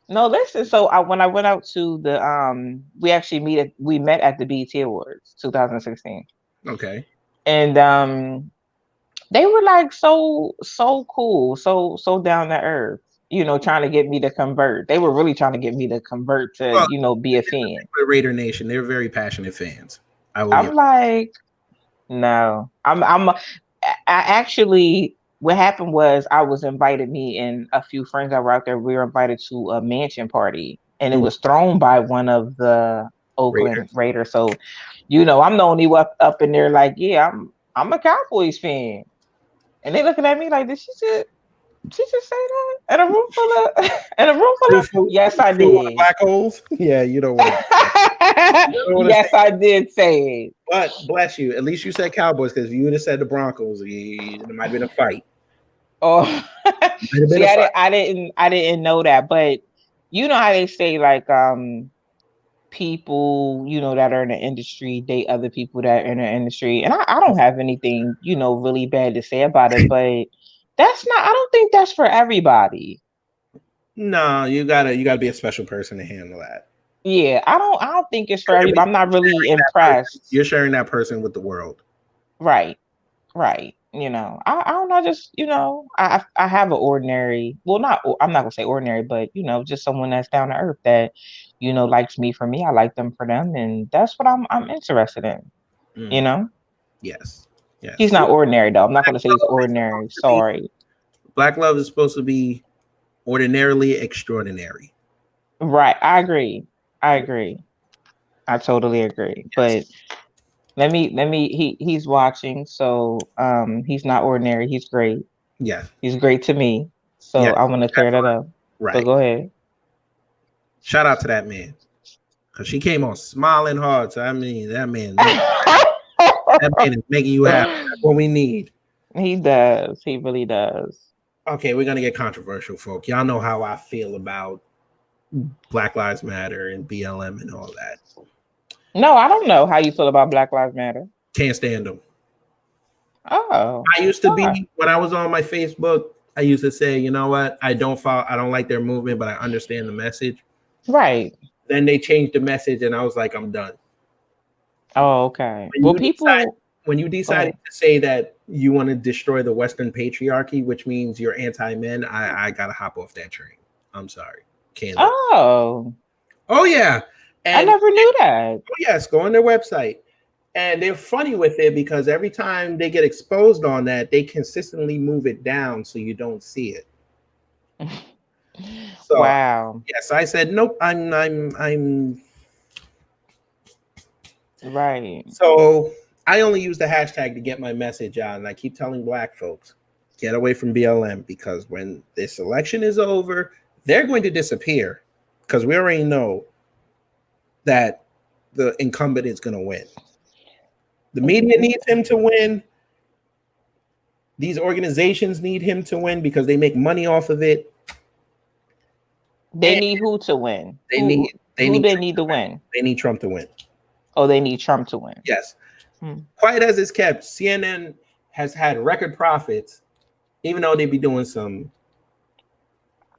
No, listen. So when I went out to the we met at the BET Awards 2016. Okay. And they were like so cool, so down to earth. Trying to get me to convert. They were really trying to get me to convert to be a fan. Raider Nation. They're very passionate fans. I'm like, no. I actually. What happened was I was invited, me and a few friends that were out there. We were invited to a mansion party, and it was thrown by one of the Oakland Raiders. So, I'm the only one up in there. Like, yeah, I'm a Cowboys fan, and they looking at me like, did she just say that in a room full of? Yes, I did. Black holes. Yeah, you don't want. Yes, I did say it. But bless you. At least you said Cowboys, because if you would have said the Broncos, it might have been a fight. Oh, see, I didn't know that, but you know how they say like people that are in the industry date other people that are in the industry, and I don't have anything really bad to say about it, but I don't think that's for everybody. No, you gotta be a special person to handle that. Yeah, I don't think it's for everybody. I'm not really impressed. You're sharing that person with the world. Right. Right. I don't know, just, I have an ordinary, well, I'm not gonna say ordinary, but, just someone that's down to earth that, likes me for me. I like them for them. And that's what I'm interested in, you Mm, know? yes. He's Yes. not ordinary though. I'm not Black gonna say he's love is supposed ordinary. to be Sorry. Black love is supposed to be ordinarily extraordinary. Right. I agree. I agree. I totally agree. Yes. But he's watching, so he's not ordinary, he's great. Yeah. He's great to me. So Yes. I want to clear that up. But Right. go ahead. Shout out to that man. Because she came on smiling hard. So I mean that man is making you happy. That's what we need. He does. He really does. Okay, we're gonna get controversial, folk. Y'all know how I feel about Black Lives Matter and BLM and all that. No, I don't know how you feel about Black Lives Matter. Can't stand them. Oh. I used to be, when I was on my Facebook, I used to say, you know what? I don't like their movement, but I understand the message. Right. Then they changed the message and I was like, I'm done. Oh, okay. When you decided to say that you want to destroy the Western patriarchy, which means you're anti-men, I gotta hop off that train. I'm sorry. Can't. Oh yeah. And, I never knew that. Oh yes, go on their website. And they're funny with it because every time they get exposed on that, they consistently move it down so you don't see it. So, wow. Yes, I said nope. I'm right. So I only use the hashtag to get my message out, and I keep telling Black folks, get away from BLM because when this election is over, they're going to disappear because we already know that the incumbent is going to win. The media needs him to win. These organizations need him to win because they make money off of it. They need who to win? They need to win. They need Trump to win. Oh, they need Trump to win. Yes. Quiet as it's kept, CNN has had record profits, even though they be doing some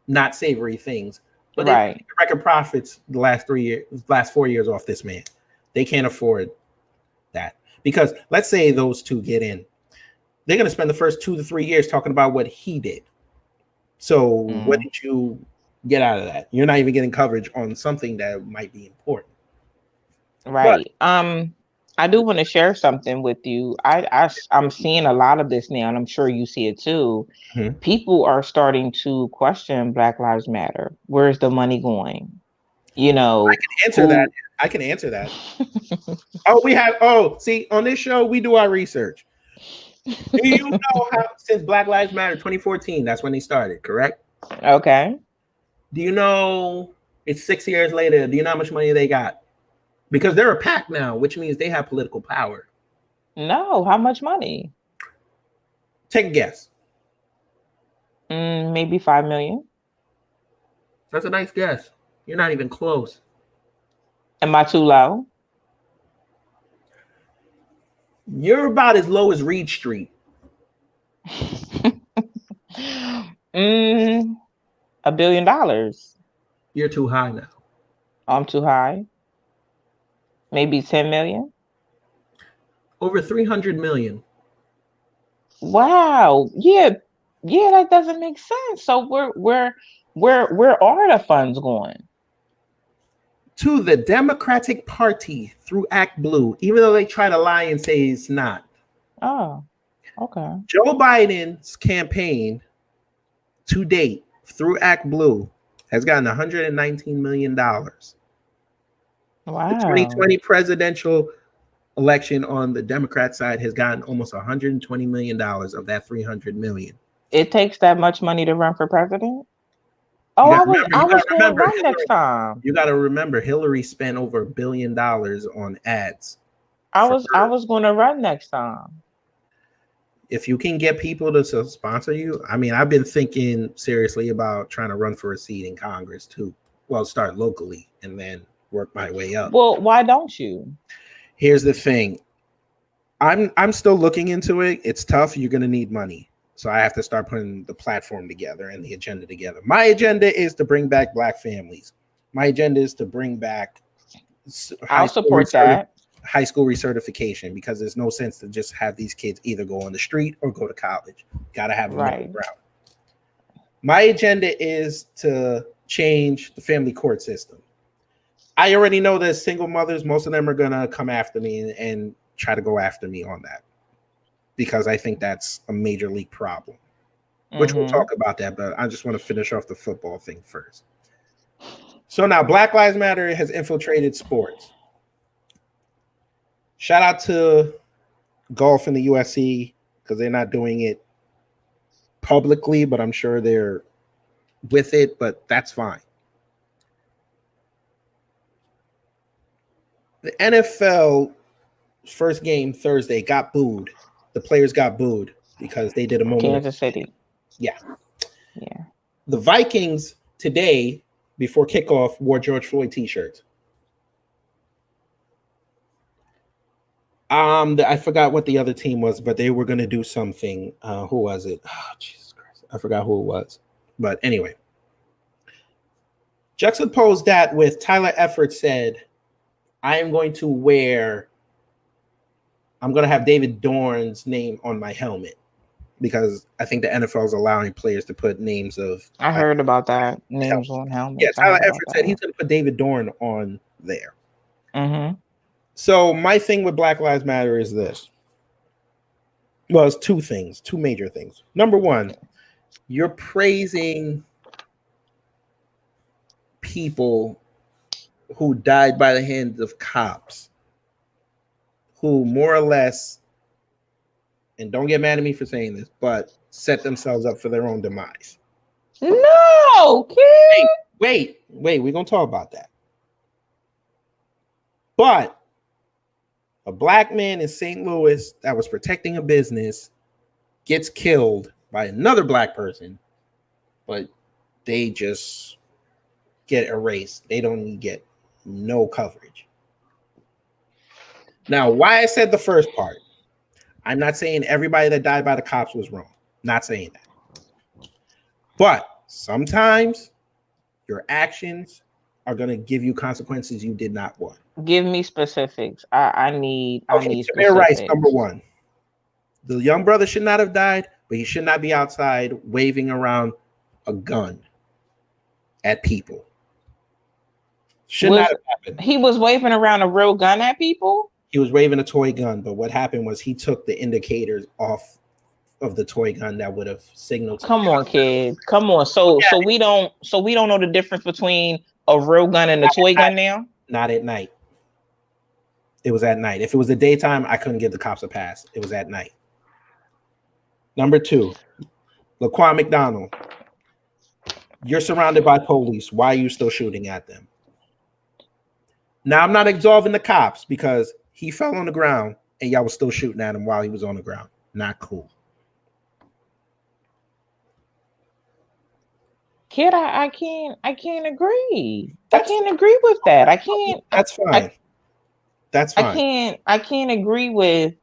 not savory things. But they record profits the last 4 years off this man. They can't afford that. Because let's say those two get in. They're going to spend the first 2 to 3 years talking about what he did. So what did you get out of that? You're not even getting coverage on something that might be important. Right. But, I do want to share something with you. I'm seeing a lot of this now, and I'm sure you see it too. Mm-hmm. People are starting to question Black Lives Matter. Where's the money going? I can answer that. See, on this show, we do our research. Do you know how, since Black Lives Matter 2014, that's when they started, correct? Okay. Do you know it's 6 years later? Do you know how much money they got? Because they're a PAC now, which means they have political power. No, how much money? Take a guess. Maybe 5 million. That's a nice guess. You're not even close. Am I too low? You're about as low as Reed Street. $1 billion. You're too high now. I'm too high. Maybe 10 million. Over 300 million. Wow. Yeah, that doesn't make sense. So where are the funds going? To the Democratic Party through Act Blue, even though they try to lie and say it's not. Oh, okay. Joe Biden's campaign to date through Act Blue has gotten $119 million. Wow. The 2020 presidential election on the Democrat side has gotten almost $120 million of that $300 million. It takes that much money to run for president? Oh, I was going to run next time. You got to remember, Hillary spent over $1 billion on ads. I was going to run next time. If you can get people to sponsor you, I mean, I've been thinking seriously about trying to run for a seat in Congress too. Well, start locally and then work my way up. Well, why don't you? Here's the thing. I'm still looking into it. It's tough. You're going to need money. So I have to start putting the platform together and the agenda together. My agenda is to bring back Black families. My agenda is to bring back I'll support that. high school recertification, because there's no sense to just have these kids either go on the street or go to college. Got to have them on the ground. My agenda is to change the family court system. I already know that single mothers, most of them are going to come after me and try to go after me on that, because I think that's a major league problem, which we'll talk about that, but I just want to finish off the football thing first. So now Black Lives Matter has infiltrated sports. Shout out to golf and the USC, because they're not doing it publicly, but I'm sure they're with it, but that's fine. The NFL first game Thursday got booed. The players got booed because they did a moment. Kansas City. Yeah. The Vikings today, before kickoff, wore George Floyd t-shirts. I forgot what the other team was, but they were going to do something. Who was it? Oh, Jesus Christ. I forgot who it was. But anyway. Juxtapose that with Tyler Effort said, I'm going to have David Dorn's name on my helmet, because I think the NFL is allowing players to put names of. I heard about that. Names on helmets. Yeah, Tyler Effort said he's going to put David Dorn on there. So my thing with Black Lives Matter is this. Well, it's two major things. Number one, you're praising people who died by the hands of cops, who more or less, and don't get mad at me for saying this, but set themselves up for their own demise. No, kid. Wait, we're going to talk about that. But a black man in St. Louis that was protecting a business gets killed by another black person, but they just get erased. They don't get no coverage. Now, why I said the first part, I'm not saying everybody that died by the cops was wrong. Not saying that. But sometimes your actions are going to give you consequences you did not want. Give me specifics. I need specifics. Tamir Rice, number one. The young brother should not have died, but he should not be outside waving around a gun at people. Should not have happened. He was waving around a real gun at people? He was waving a toy gun, but what happened was he took the indicators off of the toy gun that would have signaled. Come on, kid. Come on. So we don't know the difference between a real gun and a toy gun now? Not at night. It was at night. If it was the daytime, I couldn't give the cops a pass. It was at night. Number two, Laquan Mcdonald. You're surrounded by police. Why are you still shooting at them? Now, I'm not absolving the cops, because he fell on the ground and y'all was still shooting at him while he was on the ground. Not cool. Kid, I can't agree. I can't agree with that. I can't. That's fine. That's fine. I can't agree with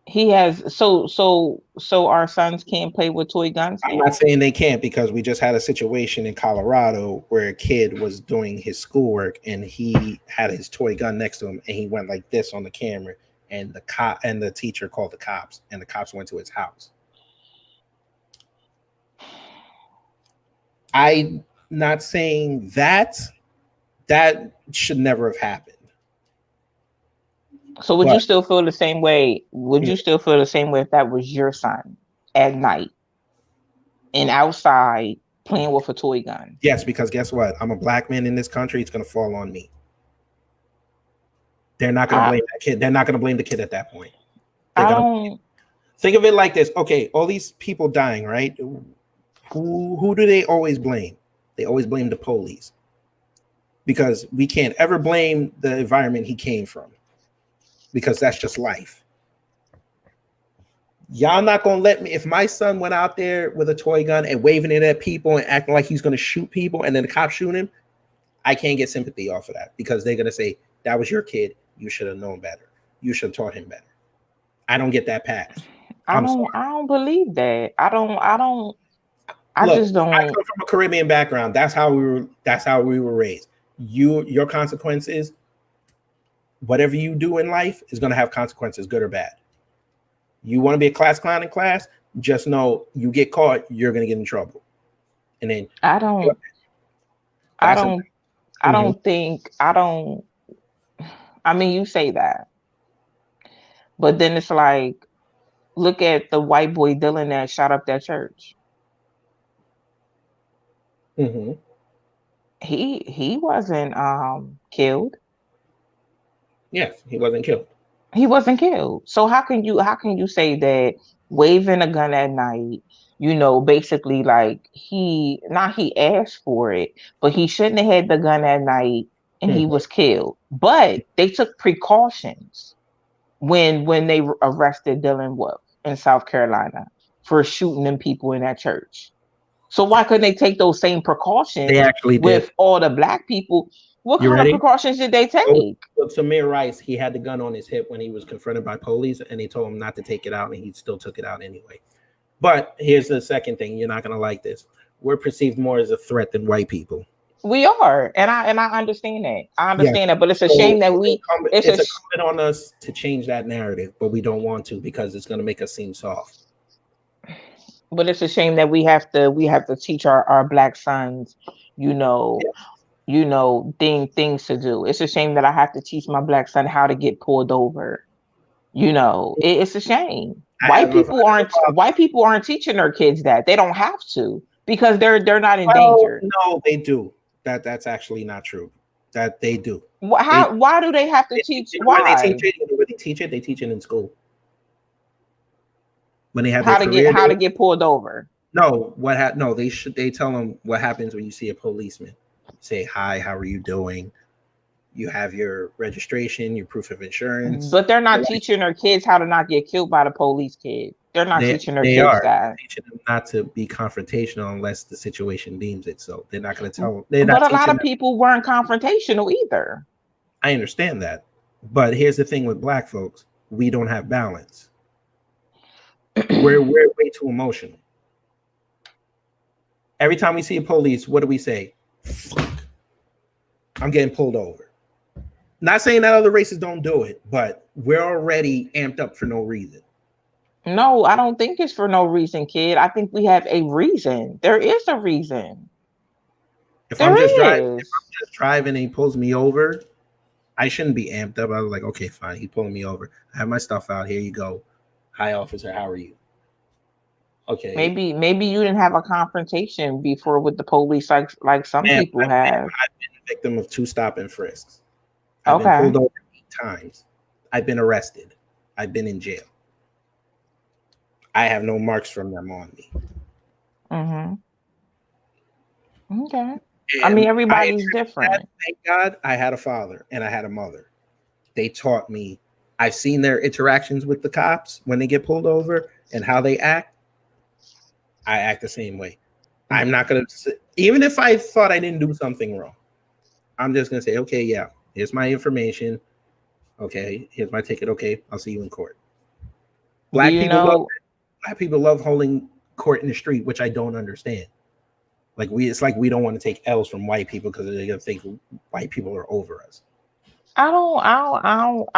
he has so our sons can't play with toy guns now? I'm not saying they can't, because we just had a situation in Colorado where a kid was doing his schoolwork and he had his toy gun next to him and he went like this on the camera, and the teacher called the cops and the cops went to his house. I'm not saying that should never have happened. So would you still feel the same way? Would you still feel the same way if that was your son at night and outside playing with a toy gun? Yes, because guess what? I'm a black man in this country. It's going to fall on me. They're not going to blame that kid. They're not going to blame the kid at that point. Think of it like this. Okay, all these people dying, right? Who do they always blame? They always blame the police, because we can't ever blame the environment he came from, because that's just life. Y'all not gonna let me, if my son went out there with a toy gun and waving it at people and acting like he's gonna shoot people and then the cops shoot him, I can't get sympathy off of that, because they're gonna say, that was your kid, you should have known better, you should have taught him better. I don't get that pass. I don't believe that. I just don't. I come from a Caribbean background. That's how we were raised. Your consequences whatever you do in life is going to have consequences, good or bad. You want to be a class clown in class, just know you get caught, you're going to get in trouble. And then I don't think, I mean, you say that, but then it's like, look at the white boy Dylan that shot up that church. Mm-hmm. He wasn't killed. Yes, he wasn't killed. He wasn't killed. So how can you say that waving a gun at night, basically like he asked for it, but he shouldn't have had the gun at night and he was killed. But they took precautions when they arrested Dylan Wolf in South Carolina for shooting them people in that church. So why couldn't they take those same precautions They actually with did. all the black people? What You kind ready? of precautions did they take? Well, Tamir Rice, he had the gun on his hip when he was confronted by police, and they told him not to take it out, and he still took it out anyway. But here's the second thing. You're not going to like this. We're perceived more as a threat than white people. We are, and I understand that. I understand that, but it's a shame that it's incumbent on us to change that narrative, but we don't want to because it's going to make us seem soft. But it's a shame that we have to teach our black sons, things to do. It's a shame that I have to teach my black son how to get pulled over. It's a shame. White people aren't teaching their kids that. They don't have to because they're not in danger. No, they do. That's actually not true. That they do. Why do they have to teach? Why? They teach it. They teach it in school. When they have how to get pulled over. No, they tell them what happens when you see a policeman. Say hi, how are you doing? You have your registration, your proof of insurance. But they're not teaching their kids how to not get killed by the police kid. They're not teaching their kids that. They're teaching them not to be confrontational unless the situation deems it. So they're not going to tell them. But a lot of people weren't confrontational either. I understand that. But here's the thing with black folks. We don't have balance. We're way too emotional. Every time we see a police, what do we say? Fuck. I'm getting pulled over. Not saying that other races don't do it, but we're already amped up for no reason. No, I don't think it's for no reason, kid. I think we have a reason. There is a reason. If I'm just driving and he pulls me over, I shouldn't be amped up. I was like, okay, fine. He's pulling me over. I have my stuff out. Here you go. Hi, officer. How are you? Okay. Maybe you didn't have a confrontation before with the police like some people have. I've been a victim of 2 stop and frisks. I've been pulled over 8 times. I've been arrested. I've been in jail. I have no marks from them on me. Mm-hmm. Okay. I mean, everybody's different. Thank God I had a father and I had a mother. They taught me. I've seen their interactions with the cops when they get pulled over and how they act. I act the same way. I'm not going to, even if I thought I didn't do something wrong, I'm just going to say, okay, yeah, here's my information. Okay, here's my ticket. Okay, I'll see you in court. Black people love holding court in the street, which I don't understand. It's like we don't want to take L's from white people because they're going to think white people are over us. I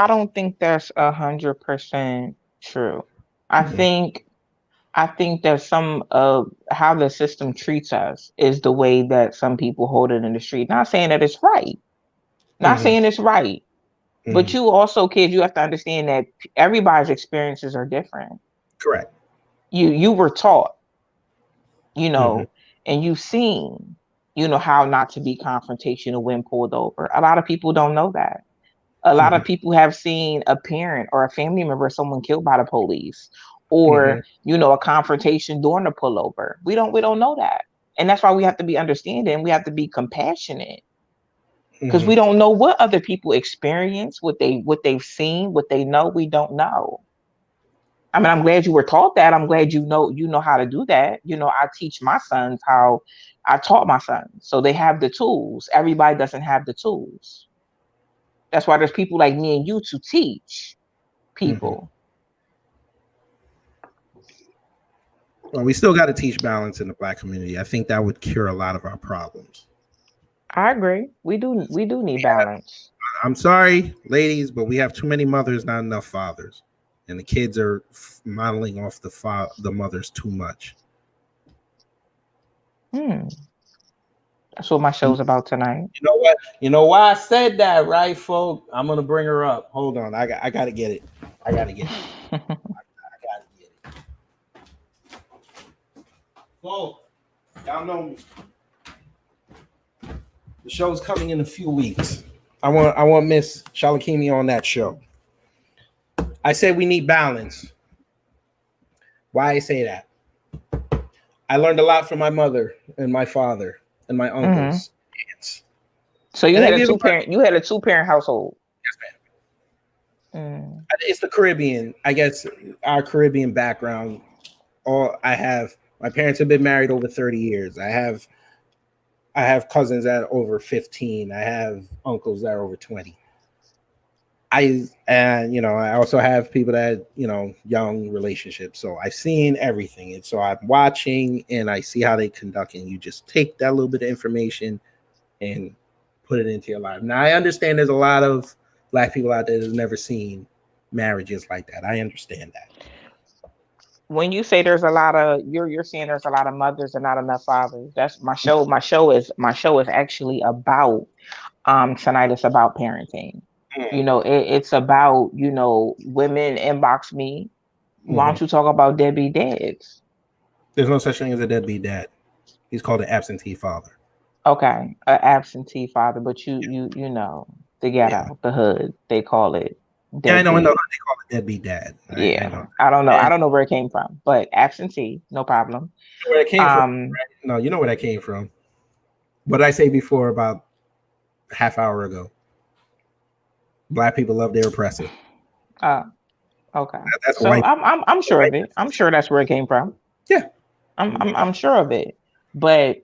don't think that's 100% true. I think that some of how the system treats us is the way that some people hold it in the street. Not saying that it's right. Not saying it's right. But you also, kids, you have to understand that everybody's experiences are different. Correct. You were taught, and you've seen, how not to be confrontational when pulled over. A lot of people don't know that. A lot of people have seen a parent or a family member, someone killed by the police, or a confrontation during the pullover. We don't know that, and that's why we have to be understanding. We have to be compassionate because we don't know what other people experience, what they've seen, what they know. We don't know. I mean, I'm glad you were taught that. I'm glad you know how to do that. I teach my sons how. I taught my sons, so they have the tools. Everybody doesn't have the tools. That's why there's people like me and you to teach people. Well, we still got to teach balance in the black community. I think that would cure a lot of our problems. I agree. We do need balance. I'm sorry, ladies, but we have too many mothers, not enough fathers, and the kids are modeling off the mothers too much. That's what my show's about tonight. You know what? You know why I said that, right, folks? I'm gonna bring her up. Hold on, I gotta get it. I gotta get it. I gotta get it. Folks, y'all know me. The show's coming in a few weeks. I want Miss Shalakemia on that show. I said we need balance. Why I say that? I learned a lot from my mother and my father and my uncles. So you had a two-parent household. Yes, ma'am. It's the Caribbean. I guess our Caribbean background. My parents have been married over 30 years. I have cousins that are over 15. I have uncles that are over 20. I also have people that, young relationships. So I've seen everything. And so I'm watching and I see how they conduct, and you just take that little bit of information and put it into your life. Now I understand there's a lot of Black people out there that have never seen marriages like that. I understand that. When you say there's a lot of you're saying there's a lot of mothers and not enough fathers. That's my show. My show is actually about tonight. It's about parenting. It's about women inbox me. Why don't you talk about deadbeat dads? There's no such thing as a deadbeat dad. He's called an absentee father. Okay, an absentee father, but to get out the hood, they call it deadbeat. Yeah, I know. They call it deadbeat dad. I don't know. I don't know where it came from, but absentee, no problem. You know where it came from? Right? No, you know where that came from. What did I say before about half hour ago? Black people love their oppressor. Okay. So I'm sure of it. I'm sure that's where it came from. Yeah. I'm sure of it. But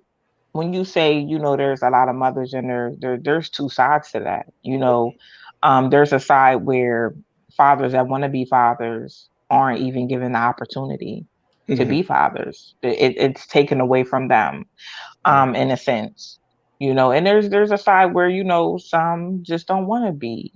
when you say, there's a lot of mothers and there's two sides to that. There's a side where fathers that want to be fathers aren't even given the opportunity to be fathers. It's taken away from them, in a sense. And there's a side where, some just don't want to be,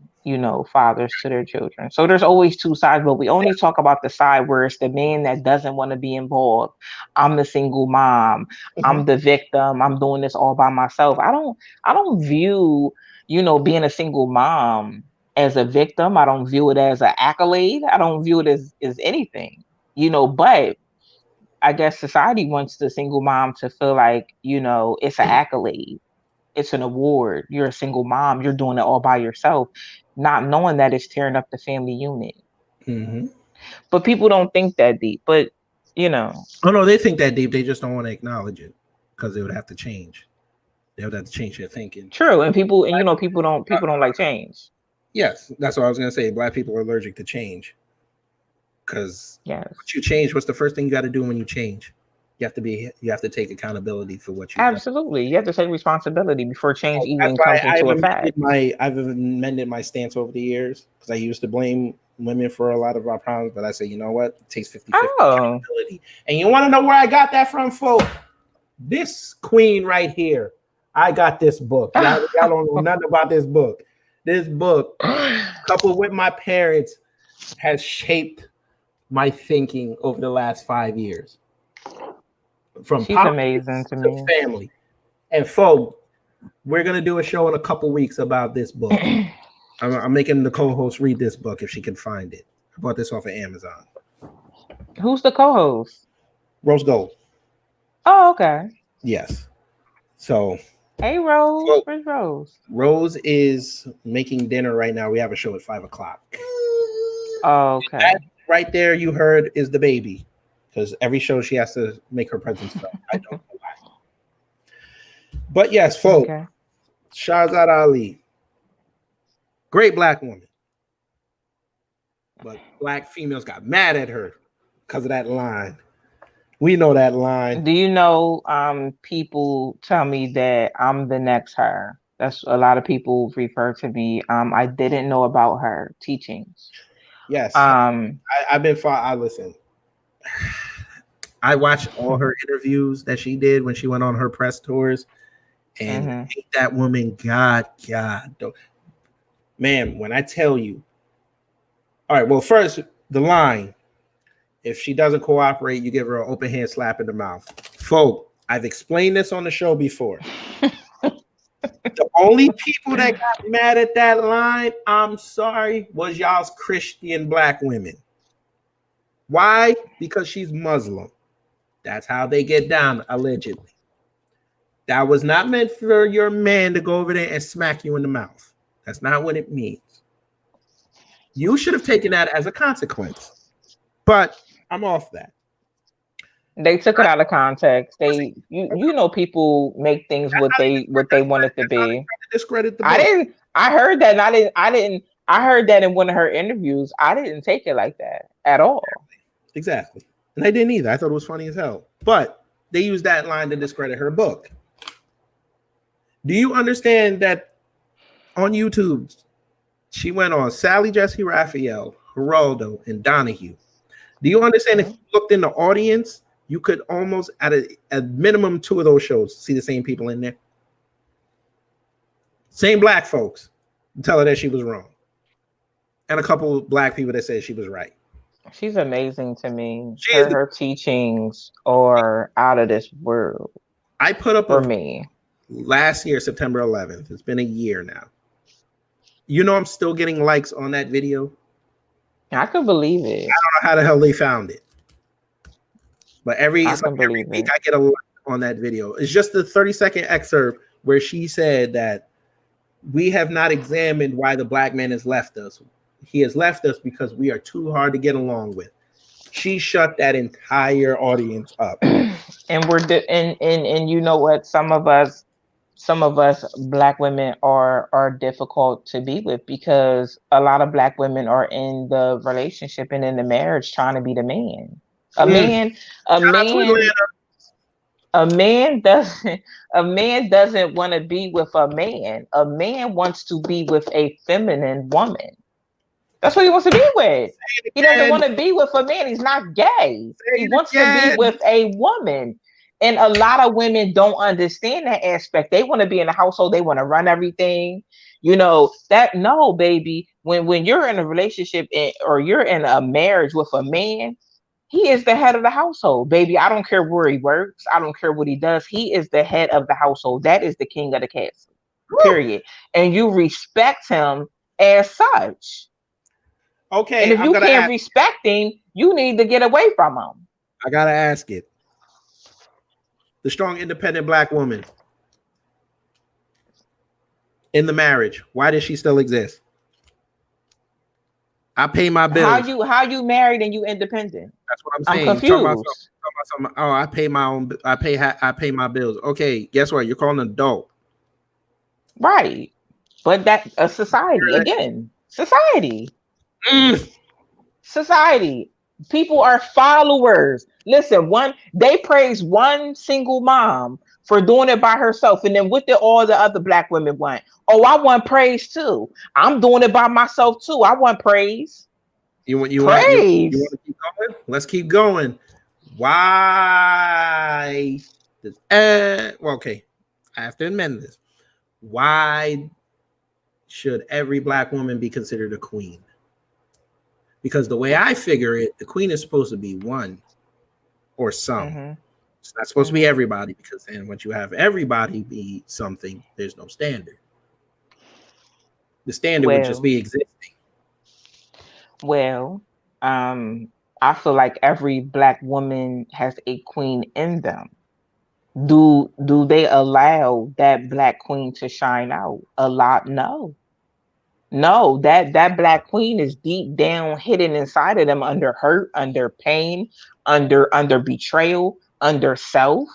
fathers to their children. So there's always two sides, but we only talk about the side where it's the man that doesn't want to be involved. I'm the single mom. I'm the victim. I'm doing this all by myself. I don't view, being a single mom as a victim. I don't view it as an accolade. I don't view it as anything, but I guess society wants the single mom to feel like, it's an accolade. It's an award. You're a single mom. You're doing it all by yourself, not knowing that it's tearing up the family unit. But people don't think that deep. But, Oh, no, they think that deep. They just don't want to acknowledge it because they would have to change. They would have to change their thinking. True. And people don't like change. Yes. That's what I was going to say. Black people are allergic to change. Because what you change, what's the first thing you got to do when you change? You have to take accountability for what you do. Absolutely. You have to take responsibility before change even comes into effect. I've amended my stance over the years because I used to blame women for a lot of our problems, but I say, you know what? It takes 50-50 accountability. And you want to know where I got that from, folks? This queen right here. I got this book. Y'all don't know nothing about this book. This book, coupled with my parents, has shaped my thinking over the last 5 years. She's amazing to me. Family. And folks, we're going to do a show in a couple weeks about this book. I'm making the co-host read this book if she can find it. I bought this off of Amazon. Who's the co-host? Rose Gold. Oh, okay. Yes. So. Hey, Rose. Where's Rose? Rose is making dinner right now. We have a show at 5:00. Oh, okay. That right there you heard is the baby. Because every show she has to make her presence felt. I don't know why. But yes, folks. Okay. Shahzad Ali. Great Black woman. But Black females got mad at her because of that line. We know that line. Do you know people tell me that I'm the next her? That's a lot of people refer to me. I didn't know about her teachings. Yes. I've been I listen. I watched all her interviews that she did when she went on her press tours, and that woman, God, Man, when I tell you, all right, well, first, the line, if she doesn't cooperate, you give her an open hand slap in the mouth. Folk, I've explained this on the show before. The only people that got mad at that line, I'm sorry, was y'all's Christian black women. Why? Because she's Muslim. That's how they get down, allegedly. That was not meant for your man to go over there and smack you in the mouth. That's not what it means. You should have taken that as a consequence. But I'm off that. They took it out of context. You know people make things what they want it to be. Discredit the book. I heard that and I heard that in one of her interviews. I didn't take it like that at all. Exactly. And I didn't either. I thought it was funny as hell. But they used that line to discredit her book. Do you understand that on YouTube, she went on Sally Jesse Raphael, Geraldo, and Donahue? Do you understand if you looked in the audience, you could almost, at a minimum, 2 of those shows, see the same people in there? Same black folks tell her that she was wrong. And a couple of black people that said she was right. She's amazing to me. Her teachings are out of this world. I put up for me last year, September 11th. It's been a year now. You know, I'm still getting likes on that video. I could believe it. I don't know how the hell they found it. But every week I get a like on that video. It's just the 30-second excerpt where she said that we have not examined why the black man has left us. He has left us because we are too hard to get along with. She shut that entire audience up. And and you know what? Some of us black women are difficult to be with because a lot of black women are in the relationship and in the marriage trying to be the man. A man doesn't want to be with a man. A man wants to be with a feminine woman. That's what he wants to be with. He doesn't want to be with a man. He's not gay. He wants to be with a woman. And a lot of women don't understand that aspect. They want to be in the household. They want to run everything. You know, no, baby. When you're in a relationship or you're in a marriage with a man, he is the head of the household, baby. I don't care where he works. I don't care what he does. He is the head of the household. That is the king of the castle, period. And you respect him as such. Okay. And if you can't respect him, you need to get away from him. I got to ask it. The strong, independent black woman in the marriage, why does she still exist? I pay my bills. How you married and you independent? That's what I'm saying. I'm confused. Oh, I pay my own. I pay my bills. Okay, guess what? You're calling an adult, right? But that a society again. Society. Society. People are followers. Listen, they praise one single mom for doing it by herself, and then what did all the other black women want? Oh, I want praise too. I'm doing it by myself too. I want praise. You want praise? You want to keep going? Let's keep going. Why? Okay, I have to amend this. Why should every black woman be considered a queen? Because the way I figure it, the queen is supposed to be one or some. Mm-hmm. It's not supposed to be everybody, because then once you have everybody be something, there's no standard. The standard would just be existing. Well, I feel like every black woman has a queen in them. Do they allow that black queen to shine out? A lot? No, that black queen is deep down hidden inside of them, under hurt, under pain, under betrayal, under self.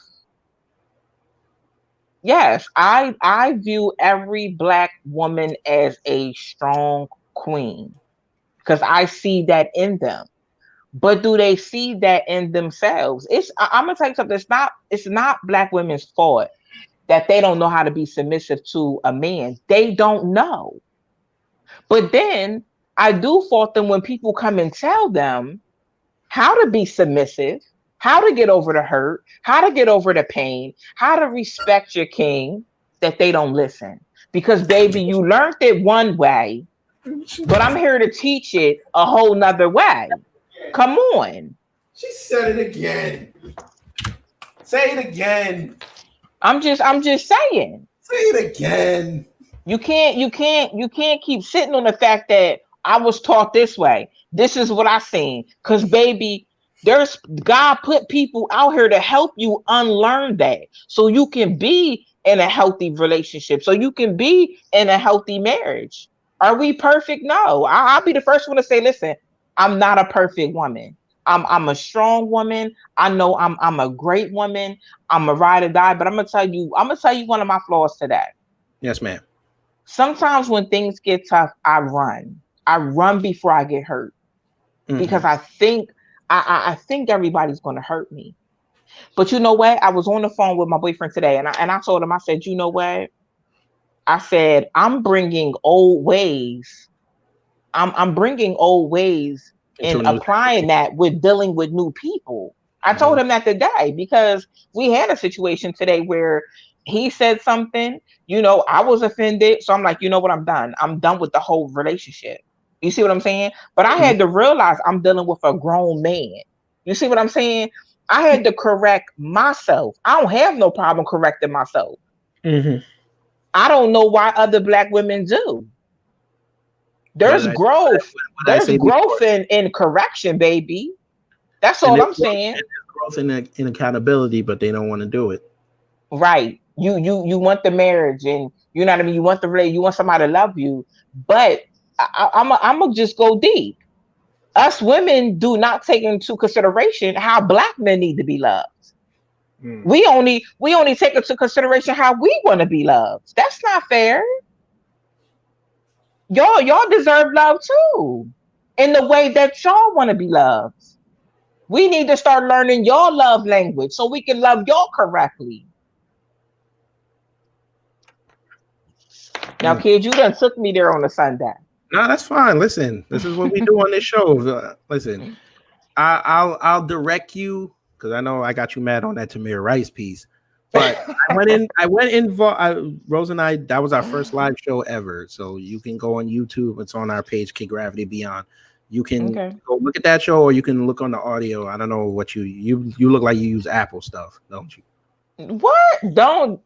Yes, I view every black woman as a strong queen because I see that in them. But do they see that in themselves? I'm gonna tell you something. It's not black women's fault that they don't know how to be submissive to a man. They don't know. But then I do fault them when people come and tell them how to be submissive, how to get over the hurt, how to get over the pain, how to respect your king, that they don't listen. Because, baby, you learned it one way But I'm here to teach it a whole nother way. Come on. She said it again. Say it again. I'm just saying. Say it again. You can't keep sitting on the fact that I was taught this way. This is what I seen. Cause baby, there's God put people out here to help you unlearn that, so you can be in a healthy relationship, so you can be in a healthy marriage. Are we perfect? No. I'll be the first one to say, listen, I'm not a perfect woman. I'm a strong woman. I know I'm a great woman. I'm a ride or die, but I'm gonna tell you one of my flaws today. Yes, ma'am. Sometimes when things get tough, I run. I run before I get hurt because I think everybody's going to hurt me. But you know what? I was on the phone with my boyfriend today, and I told him, I said, you know what? I said, I'm bringing old ways. I'm bringing old ways and applying that with dealing with new people. I told him that today because we had a situation today where he said something, I was offended. So I'm like, you know what? I'm done. I'm done with the whole relationship. You see what I'm saying? But I had to realize I'm dealing with a grown man. You see what I'm saying? I had to correct myself. I don't have no problem correcting myself. I don't know why other Black women do. There's growth. There's growth in correction, baby. That's all I'm saying. Growth in accountability, but they don't want to do it. Right. You want the marriage, and you know what I mean. You want the relationship. You want somebody to love you, but I'm gonna just go deep. Us women do not take into consideration how Black men need to be loved. We only take into consideration how we want to be loved. That's not fair. Y'all deserve love too, in the way that y'all want to be loved. We need to start learning your love language so we can love y'all correctly. Now, kid, you done took me there on a Sunday. No, that's fine. Listen, this is what we do on this show. Listen, I'll direct you because I know I got you mad on that Tamir Rice piece. But I went in. Rose and I, that was our first live show ever. So you can go on YouTube. It's on our page, Kid Gravity Beyond. You can go look at that show, or you can look on the audio. I don't know what you look like you use Apple stuff, don't you? What? Don't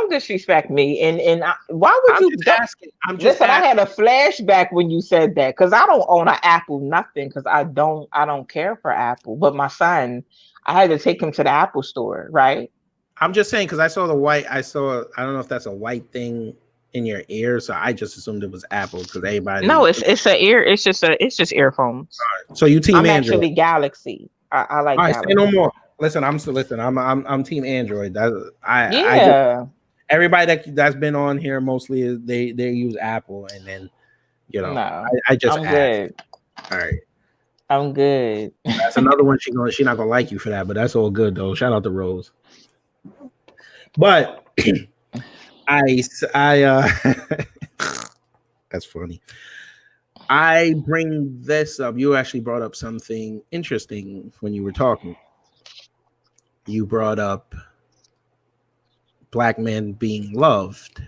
disrespect me. And why would you? Asking. Listen, I had a flashback when you said that because I don't own an Apple nothing because I don't care for Apple. But my son, I had to take him to the Apple store, right? I'm just saying because I saw the white. I don't know if that's a white thing in your ear, so I just assumed it was Apple because everybody. No, it's an ear. It's just earphones. Right. So you team I'm Android. actually Galaxy. I like. All right, Galaxy. say no more. Listen, I'm team Android. Everybody that's been on here mostly they use Apple, and then No, I just I'm asked. good. All right, I'm good. That's another one. She not gonna like you for that, but that's all good though. Shout out to Rose. But that's funny. I bring this up. You actually brought up something interesting when you were talking. You brought up Black men being loved.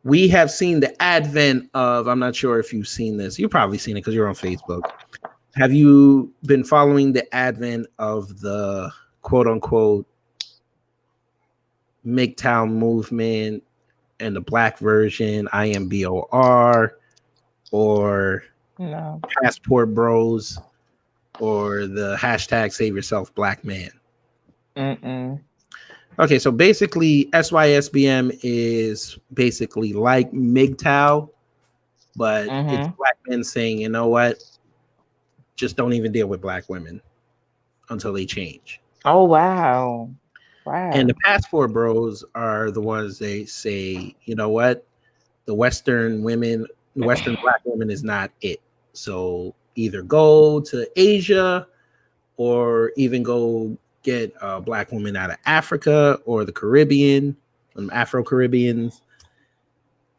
We have seen the advent of, I'm not sure if you've seen this. You've probably seen it because you're on Facebook. Have you been following the advent of the quote unquote MGTOW movement and the Black version, IMBOR, or Passport Bros, or the hashtag Save Yourself Black Man? Okay, so basically SYSBM is basically like MGTOW, but it's Black men saying, you know what, just don't even deal with Black women until they change. Oh, wow. And the Passport Bros are the ones they say, you know what, the Western Black woman is not it. So either go to Asia or even go get a Black woman out of Africa or the Caribbean, Afro-Caribbeans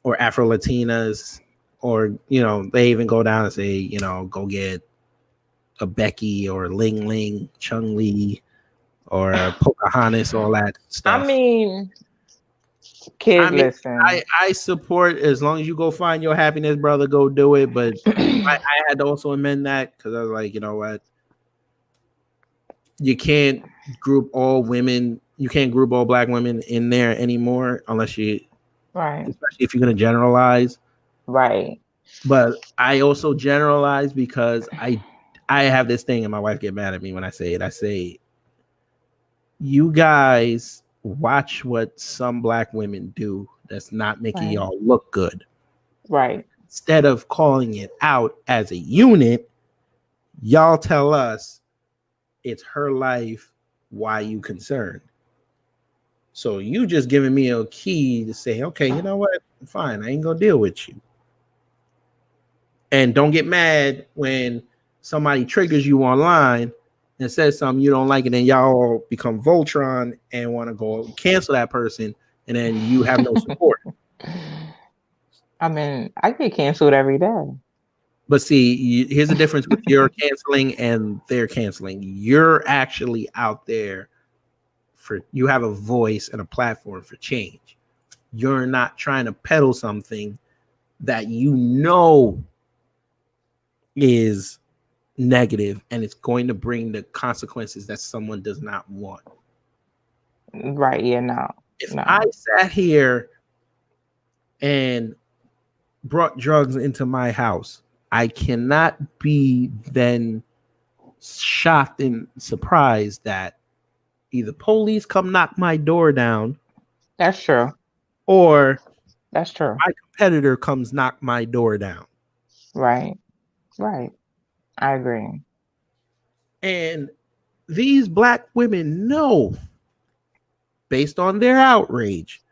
or Afro-Latinas, or, they even go down and say, go get a Becky or Ling Ling, Chung Lee, or Pocahontas, all that stuff. I mean, Kid, I mean, listen. I support, as long as you go find your happiness, brother, go do it. But I had to also amend that because I was like, you know what? You can't group all women. You can't group all black women in there anymore unless you, Right. especially if you're going to generalize. Right. But I also generalize because I have this thing, and my wife get mad at me when I say it. I say, you guys watch what some black women do that's not making Right. y'all look good. Right. Instead of calling it out as a unit, y'all tell us it's her life. Why you concerned? So you just giving me a key to say, okay, you know what? Fine, I ain't gonna deal with you. And don't get mad when somebody triggers you online and says something you don't like, and then y'all become Voltron and want to go cancel that person, and then you have no support. I mean, I get canceled every day. But see, here's the difference with your canceling and their canceling. You're actually out there you have a voice and a platform for change. You're not trying to peddle something that you know is negative and it's going to bring the consequences that someone does not want. Right. Yeah, no. If No. I sat here and brought drugs into my house, I cannot be then shocked and surprised that either police come knock my door down, That's true. or That's true. my competitor comes knock my door down. Right. Right. I agree. And these black women know, based on their outrage,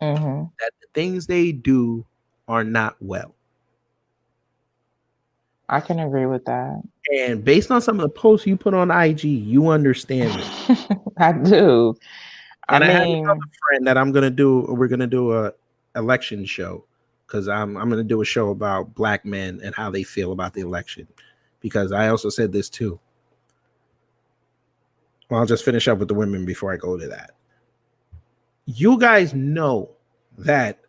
Mm-hmm. that the things they do are not well. I can agree with that. And based on some of the posts you put on IG, you understand this. I do. And I have mean, another friend that we're gonna do a election show, because I'm gonna do a show about black men and how they feel about the election, because I also said this too. Well, I'll just finish up with the women before I go to that. You guys know that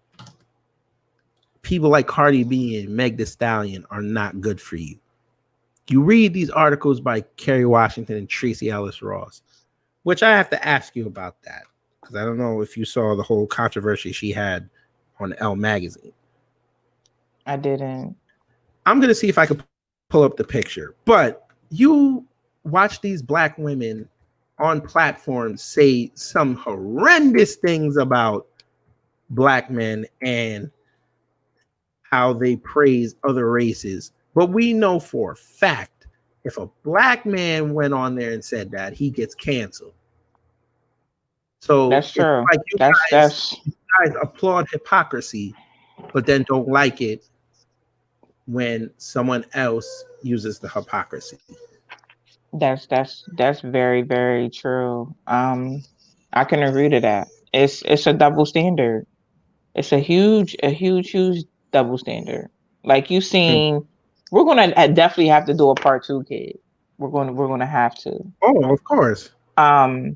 people like Cardi B and Meg Thee Stallion are not good for you. You read these articles by Kerry Washington and Tracee Ellis Ross, which I have to ask you about that, because I don't know if you saw the whole controversy she had on Elle magazine. I didn't. I'm going to see if I can pull up the picture. But you watch these black women on platforms say some horrendous things about black men and how they praise other races. But we know for a fact, if a black man went on there and said that, he gets canceled. So That's true. Like you That's guys applaud hypocrisy, but then don't like it when someone else uses the hypocrisy. that's very, very true. I can agree to that. It's a double standard. It's a huge double standard. Like you seen, we're gonna definitely have to do a part 2, kid. We're gonna have to. Oh, of course. But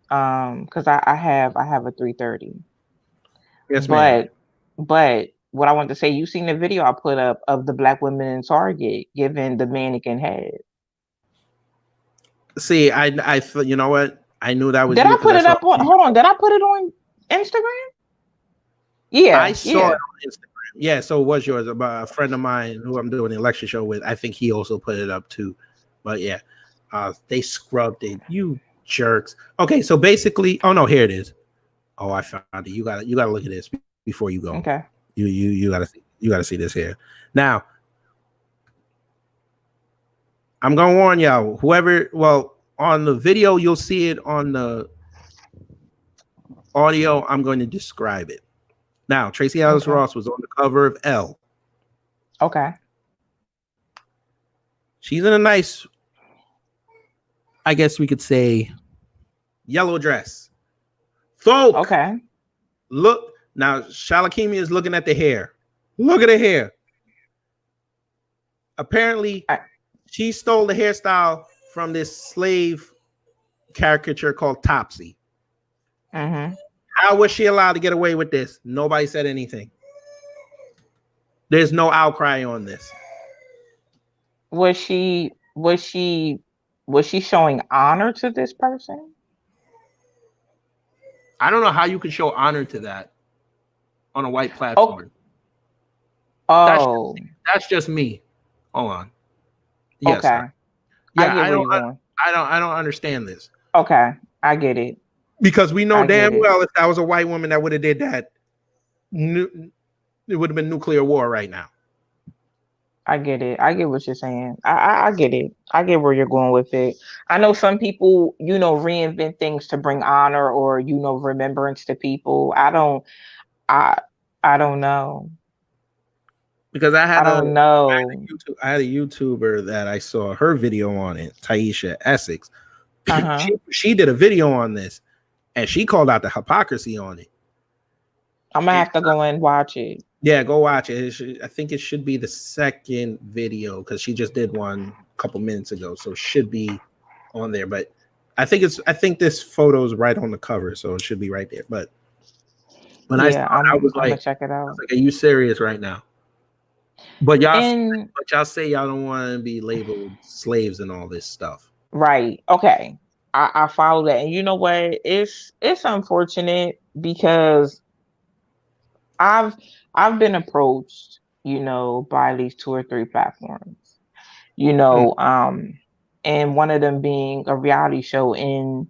because I have a 330. Yes, ma'am. But what I want to say, you seen the video I put up of the black women in Target giving the mannequin head. See, I you know what? I knew that was Did you. I put it up on? Hold on. Did I put it on Instagram? Yeah, I saw it on Instagram. Yeah, so it was yours. About a friend of mine who I'm doing the election show with. I think he also put it up too. But yeah, they scrubbed it. You jerks. Okay, so basically, oh no, here it is. Oh, I found it. You gotta look at this before you go. Okay. You gotta see this here. Now, I'm gonna warn y'all. On the video you'll see it. On the audio, I'm going to describe it. Now, Tracee Ellis Ross was on the cover of Elle. Okay. She's in a nice, I guess we could say, yellow dress. Folk. Okay. Look, now Shalakemia is looking at the hair. Look at the hair. Apparently, she stole the hairstyle from this slave caricature called Topsy. Mm-hmm. How was she allowed to get away with this? Nobody said anything. There's no outcry on this. Was she showing honor to this person? I don't know how you can show honor to that on a white platform. Oh. That's just me. Hold on. Yes. Okay. Yeah, I don't understand this. Okay, I get it. Because we know damn well if that was a white woman that would have did that, it would have been nuclear war right now. I get it. I get what you're saying. I get it. I get where you're going with it. I know some people, reinvent things to bring honor or, remembrance to people. I don't know. Because I had a YouTuber that I saw her video on it, Taisha Essex. She did a video on this and she called out the hypocrisy on it. I'm gonna have to go and watch it. Yeah, go watch it. I think it should be the second video because she just did one a couple minutes ago, so it should be on there. But I think this photo is right on the cover, so it should be right there. But when I was like, check it out. I was like, are you serious right now? But y'all say y'all don't want to be labeled slaves and all this stuff. Right. Okay. I follow that. And you know what? It's unfortunate because I've been approached, by at least 2 or 3 platforms, and one of them being a reality show. And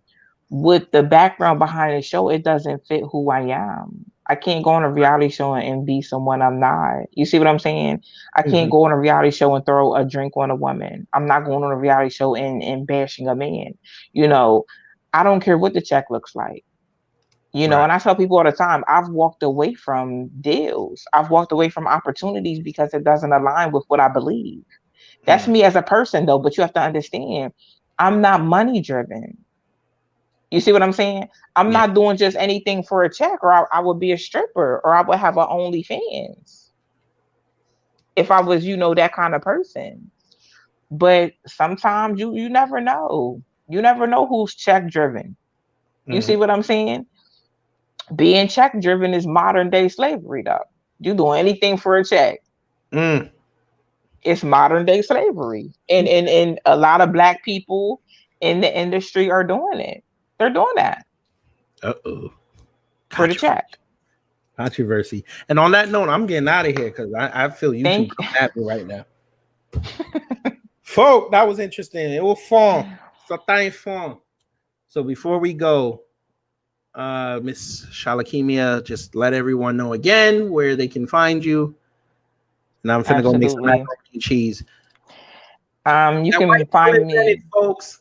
with the background behind the show, it doesn't fit who I am. I can't go on a reality show and be someone I'm not. You see what I'm saying? I can't go on a reality show and throw a drink on a woman. I'm not going on a reality show and bashing a man. I don't care what the check looks like. And I tell people all the time, I've walked away from deals. I've walked away from opportunities because it doesn't align with what I believe. That's me as a person, though. But you have to understand, I'm not money driven. You see what I'm saying? I'm not doing just anything for a check, or I would be a stripper, or I would have an OnlyFans if I was, that kind of person. But sometimes you never know. You never know who's check driven. You see what I'm saying? Being check driven is modern day slavery, though. You doing anything for a check. It's modern day slavery. And a lot of Black people in the industry are doing it. They're doing that. For the check. Controversy. And on that note, I'm getting out of here because I feel YouTube at me right now. Folk, that was interesting. It was fun. So before we go, Miss Shalakemia, just let everyone know again where they can find you. And I'm finna go make some macaroni and cheese. You can find me, folks.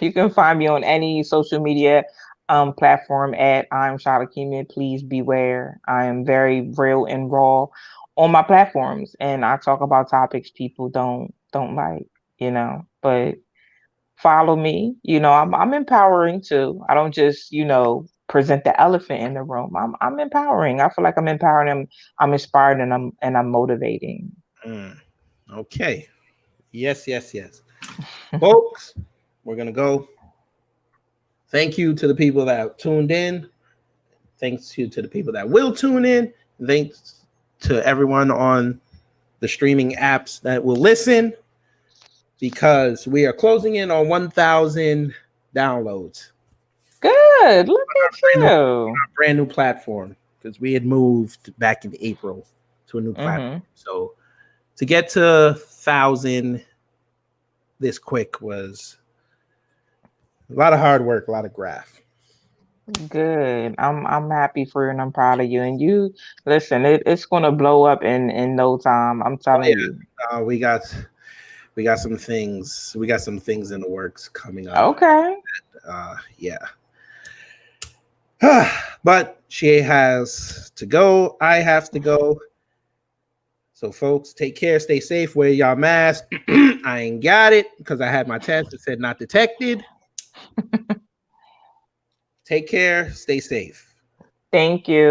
You can find me on any social media platform at I'm Shalakemia. Please beware. I am very real and raw on my platforms, and I talk about topics people don't like, But follow me. I'm empowering too. I don't just present the elephant in the room. I'm empowering. I feel like I'm empowering them. I'm inspired and I'm motivating. Okay. Yes. Folks, we're gonna go. Thank you to the people that tuned in. Thanks to the people that will tune in. Thanks to everyone on the streaming apps that will listen, because we are closing in on 1,000 downloads. Good. Look at you. Brand new platform, because we had moved back in April to a new platform. So to get to 1,000 this quick was a lot of hard work, a lot of graft. Good. I'm happy for you and I'm proud of you. And you listen, it's gonna blow up in no time. I'm telling you. We got some things. We got some things in the works coming up. Okay. But she has to go. I have to go. So folks, take care, stay safe, wear y'all mask. I ain't got it because I had my test that said not detected. Take care, stay safe. Thank you.